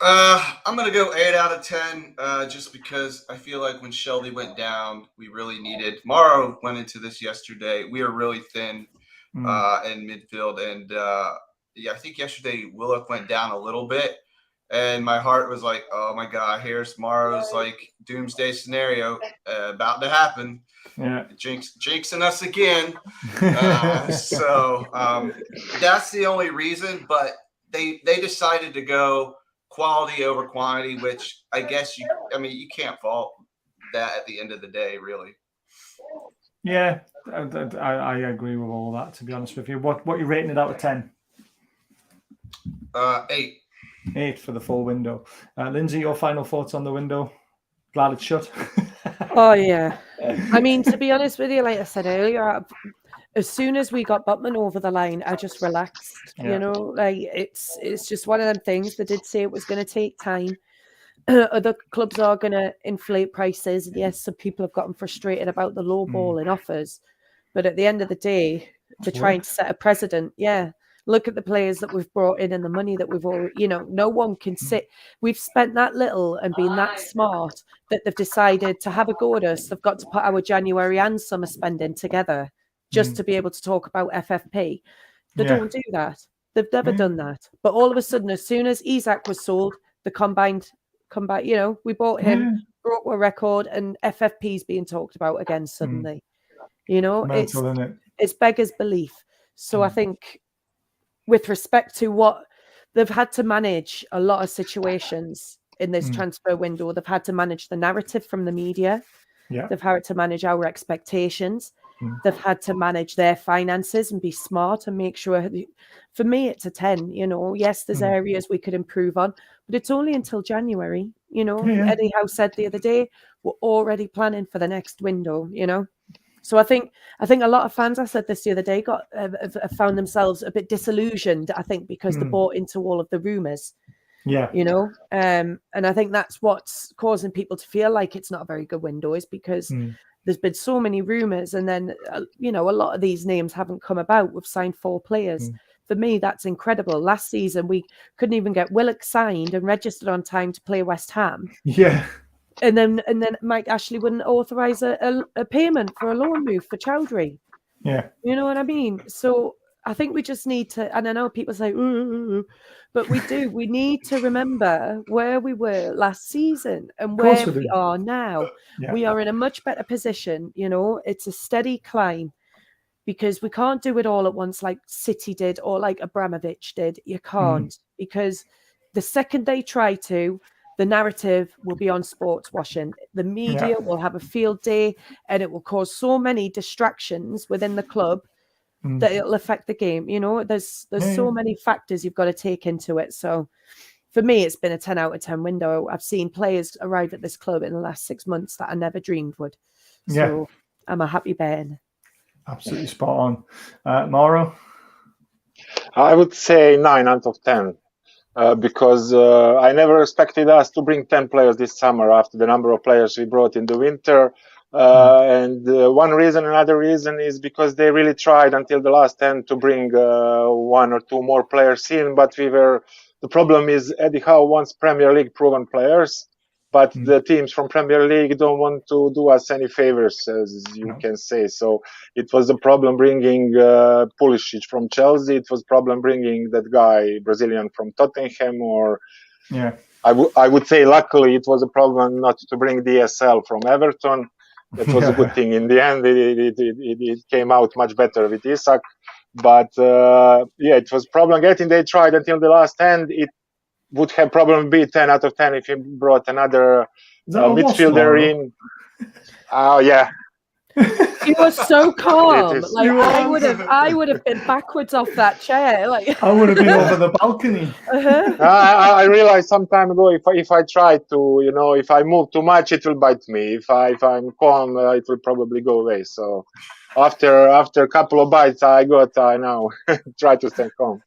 I'm going to go 8 out of 10 just because I feel like when Shelby went down, we really needed – Morrow went into this yesterday. We are really thin in midfield. And, I think yesterday Willock went down a little bit. And my heart was like, oh, my God, here's Morrow's, doomsday scenario about to happen. Yeah. Jinxing us again. So that's the only reason. But they decided to go – quality over quantity, which I guess you can't fault that at the end of the day, really. Yeah, I agree with all that, to be honest with you. What are you rating it out of 10? 8. 8 for the full window. Lindsay, your final thoughts on the window? Glad it's shut. Oh, yeah. I mean, to be honest with you, like I said earlier, as soon as we got Botman over the line, I just relaxed. Yeah. You know, like it's just one of them things. They did say it was going to take time. Other clubs are going to inflate prices. Yes, some people have gotten frustrated about the low ball in offers, but at the end of the day, they're trying to set a precedent. Yeah, look at the players that we've brought in and the money that we've already. No one can sit. We've spent that little and been that smart that they've decided to have a go at us. They've got to put our January and summer spending together just to be able to talk about FFP. They don't do that. They've never done that. But all of a sudden, as soon as Isak was sold, the combined, we bought him, broke a record, and FFP's being talked about again suddenly. Mental, it's beggars belief. So I think with respect to what they've had to manage a lot of situations in this transfer window, they've had to manage the narrative from the media. Yeah. They've had to manage our expectations. They've had to manage their finances and be smart and make sure. For me, it's a 10. Yes, there's areas we could improve on, but it's only until January. Eddie Howe said the other day, we're already planning for the next window. So I think a lot of fans, I said this the other day, have found themselves a bit disillusioned. I think because they bought into all of the rumours. Yeah. And I think that's what's causing people to feel like it's not a very good window, is because there's been so many rumours, and then a lot of these names haven't come about. We've signed 4 players. For me, that's incredible. Last season we couldn't even get Willock signed and registered on time to play West Ham. Yeah. And then Mike Ashley wouldn't authorise a payment for a loan move for Chowdhury. Yeah. You know what I mean? So I think we just need to, and I know people say, but we do. We need to remember where we were last season and where we are now. Yeah. We are in a much better position. It's a steady climb, because we can't do it all at once like City did or like Abramovich did. You can't, because the second they try to, the narrative will be on sports washing. The media will have a field day, and it will cause so many distractions within the club that it'll affect the game. There's so many factors you've got to take into it. So for me, it's been a 10 out of 10 window. I've seen players arrive at this club in the last 6 months that I never dreamed would. So I'm a happy man. Absolutely spot on. Mauro? I would say 9 out of 10. Because I never expected us to bring 10 players this summer after the number of players we brought in the winter. And another reason is because they really tried until the last end to bring 1 or 2 more players in. But the problem is Eddie Howe wants Premier League proven players, but the teams from Premier League don't want to do us any favors, as you can say. So it was a problem bringing Pulisic from Chelsea. It was a problem bringing that guy, Brazilian from Tottenham. I would say luckily it was a problem not to bring DSL from Everton. It was a good thing. In the end, it came out much better with Isak. But it was a problem getting. They tried until the last end. It would have probably been 10 out of 10 if he brought another midfielder in. Oh, yeah. You were so calm. Like I would have been backwards off that chair. Like I would have been over the balcony. I realized some time ago if I try to, if I move too much, it will bite me. If I'm calm, it will probably go away. So after a couple of bites, I now try to stay calm.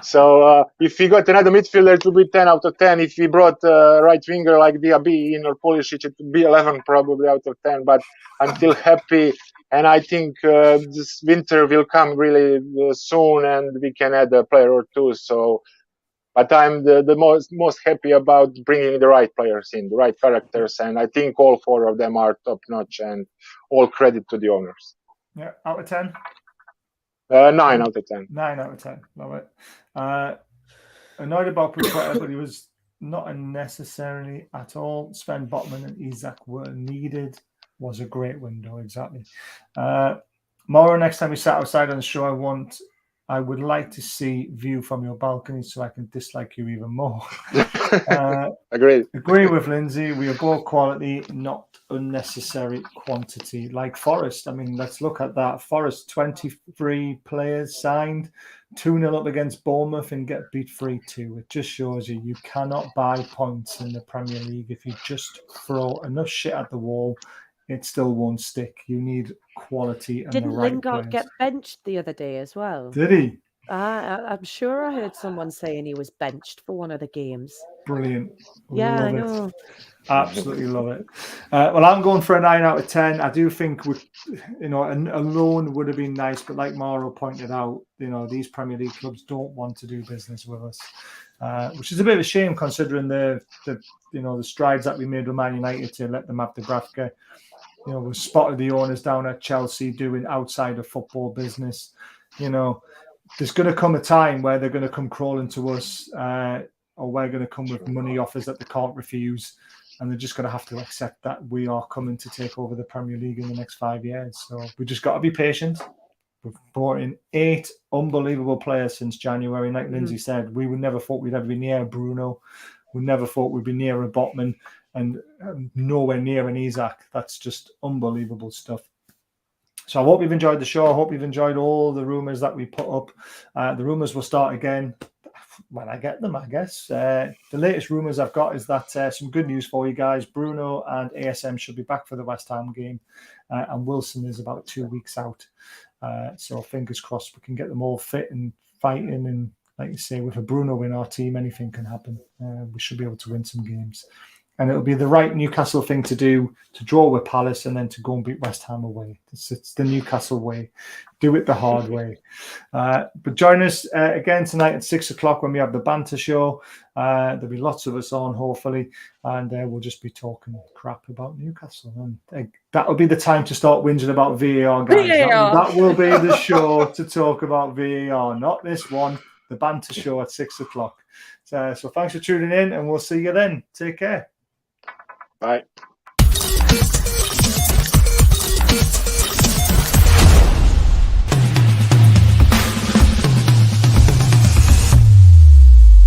So if we got another midfielder, it would be 10 out of 10. If we brought a right winger like Diaby in or Pulisic, it would be 11 probably out of 10. But I'm still happy And I think this winter will come really soon, and we can add a player or two. So, but I'm the most happy about bringing the right players in, the right characters, and I think all 4 of them are top notch, and all credit to the owners. Yeah, out of 10. 9 out of 10. 9 out of 10. Love it. Annoyed about Paqueta, but he was not unnecessarily at all. Sven Botman and Isak were needed. Was a great window, exactly. Mauro, next time we sat outside on the show, I would like to see view from your balcony so I can dislike you even more. Agreed. Agree with Lindsay. We are both quality, not unnecessary quantity. Like Forest. I mean, let's look at that. Forest, 23 players signed, 2-0 up against Bournemouth and get beat 3-2. It just shows you cannot buy points in the Premier League. If you just throw enough shit at the wall, it still won't stick. You need quality and Didn't the right Lingard players. get benched the other day as well? Did he? I'm sure I heard someone saying he was benched for one of the games. Brilliant. Yeah, I know. Absolutely love it. Well, I'm going for a 9 out of 10. I do think a loan would have been nice, but like Mauro pointed out, these Premier League clubs don't want to do business with us, which is a bit of a shame considering the strides that we made with Man United to let them have the Grafka. We spotted the owners down at Chelsea doing outside of football business. There's going to come a time where they're going to come crawling to us, or we're going to come with money offers that they can't refuse, and they're just going to have to accept that we are coming to take over the Premier League in the next 5 years. So we just got to be patient. We've brought in 8 unbelievable players since January. Like Lindsay said, we would never thought we'd ever be near Bruno. We never thought we'd be near a Botman, and nowhere near an Isak. That's just unbelievable stuff. So I hope you've enjoyed the show. I hope you've enjoyed all the rumours that we put up. The rumours will start again when I get them, I guess. The latest rumours I've got is that some good news for you guys. Bruno and ASM should be back for the West Ham game, and Wilson is about 2 weeks out. So fingers crossed we can get them all fit and fighting. And like you say, with a Bruno in our team, anything can happen. We should be able to win some games. And it'll be the right Newcastle thing to do, to draw with Palace and then to go and beat West Ham away. It's the Newcastle way. Do it the hard way. But join us again tonight at 6 o'clock when we have the banter show. There'll be lots of us on, hopefully, and we'll just be talking crap about Newcastle. And that'll be the time to start whinging about VAR, guys. That will be the show to talk about VAR, not this one, the banter show at 6 o'clock. So thanks for tuning in, and we'll see you then. Take care. Bye.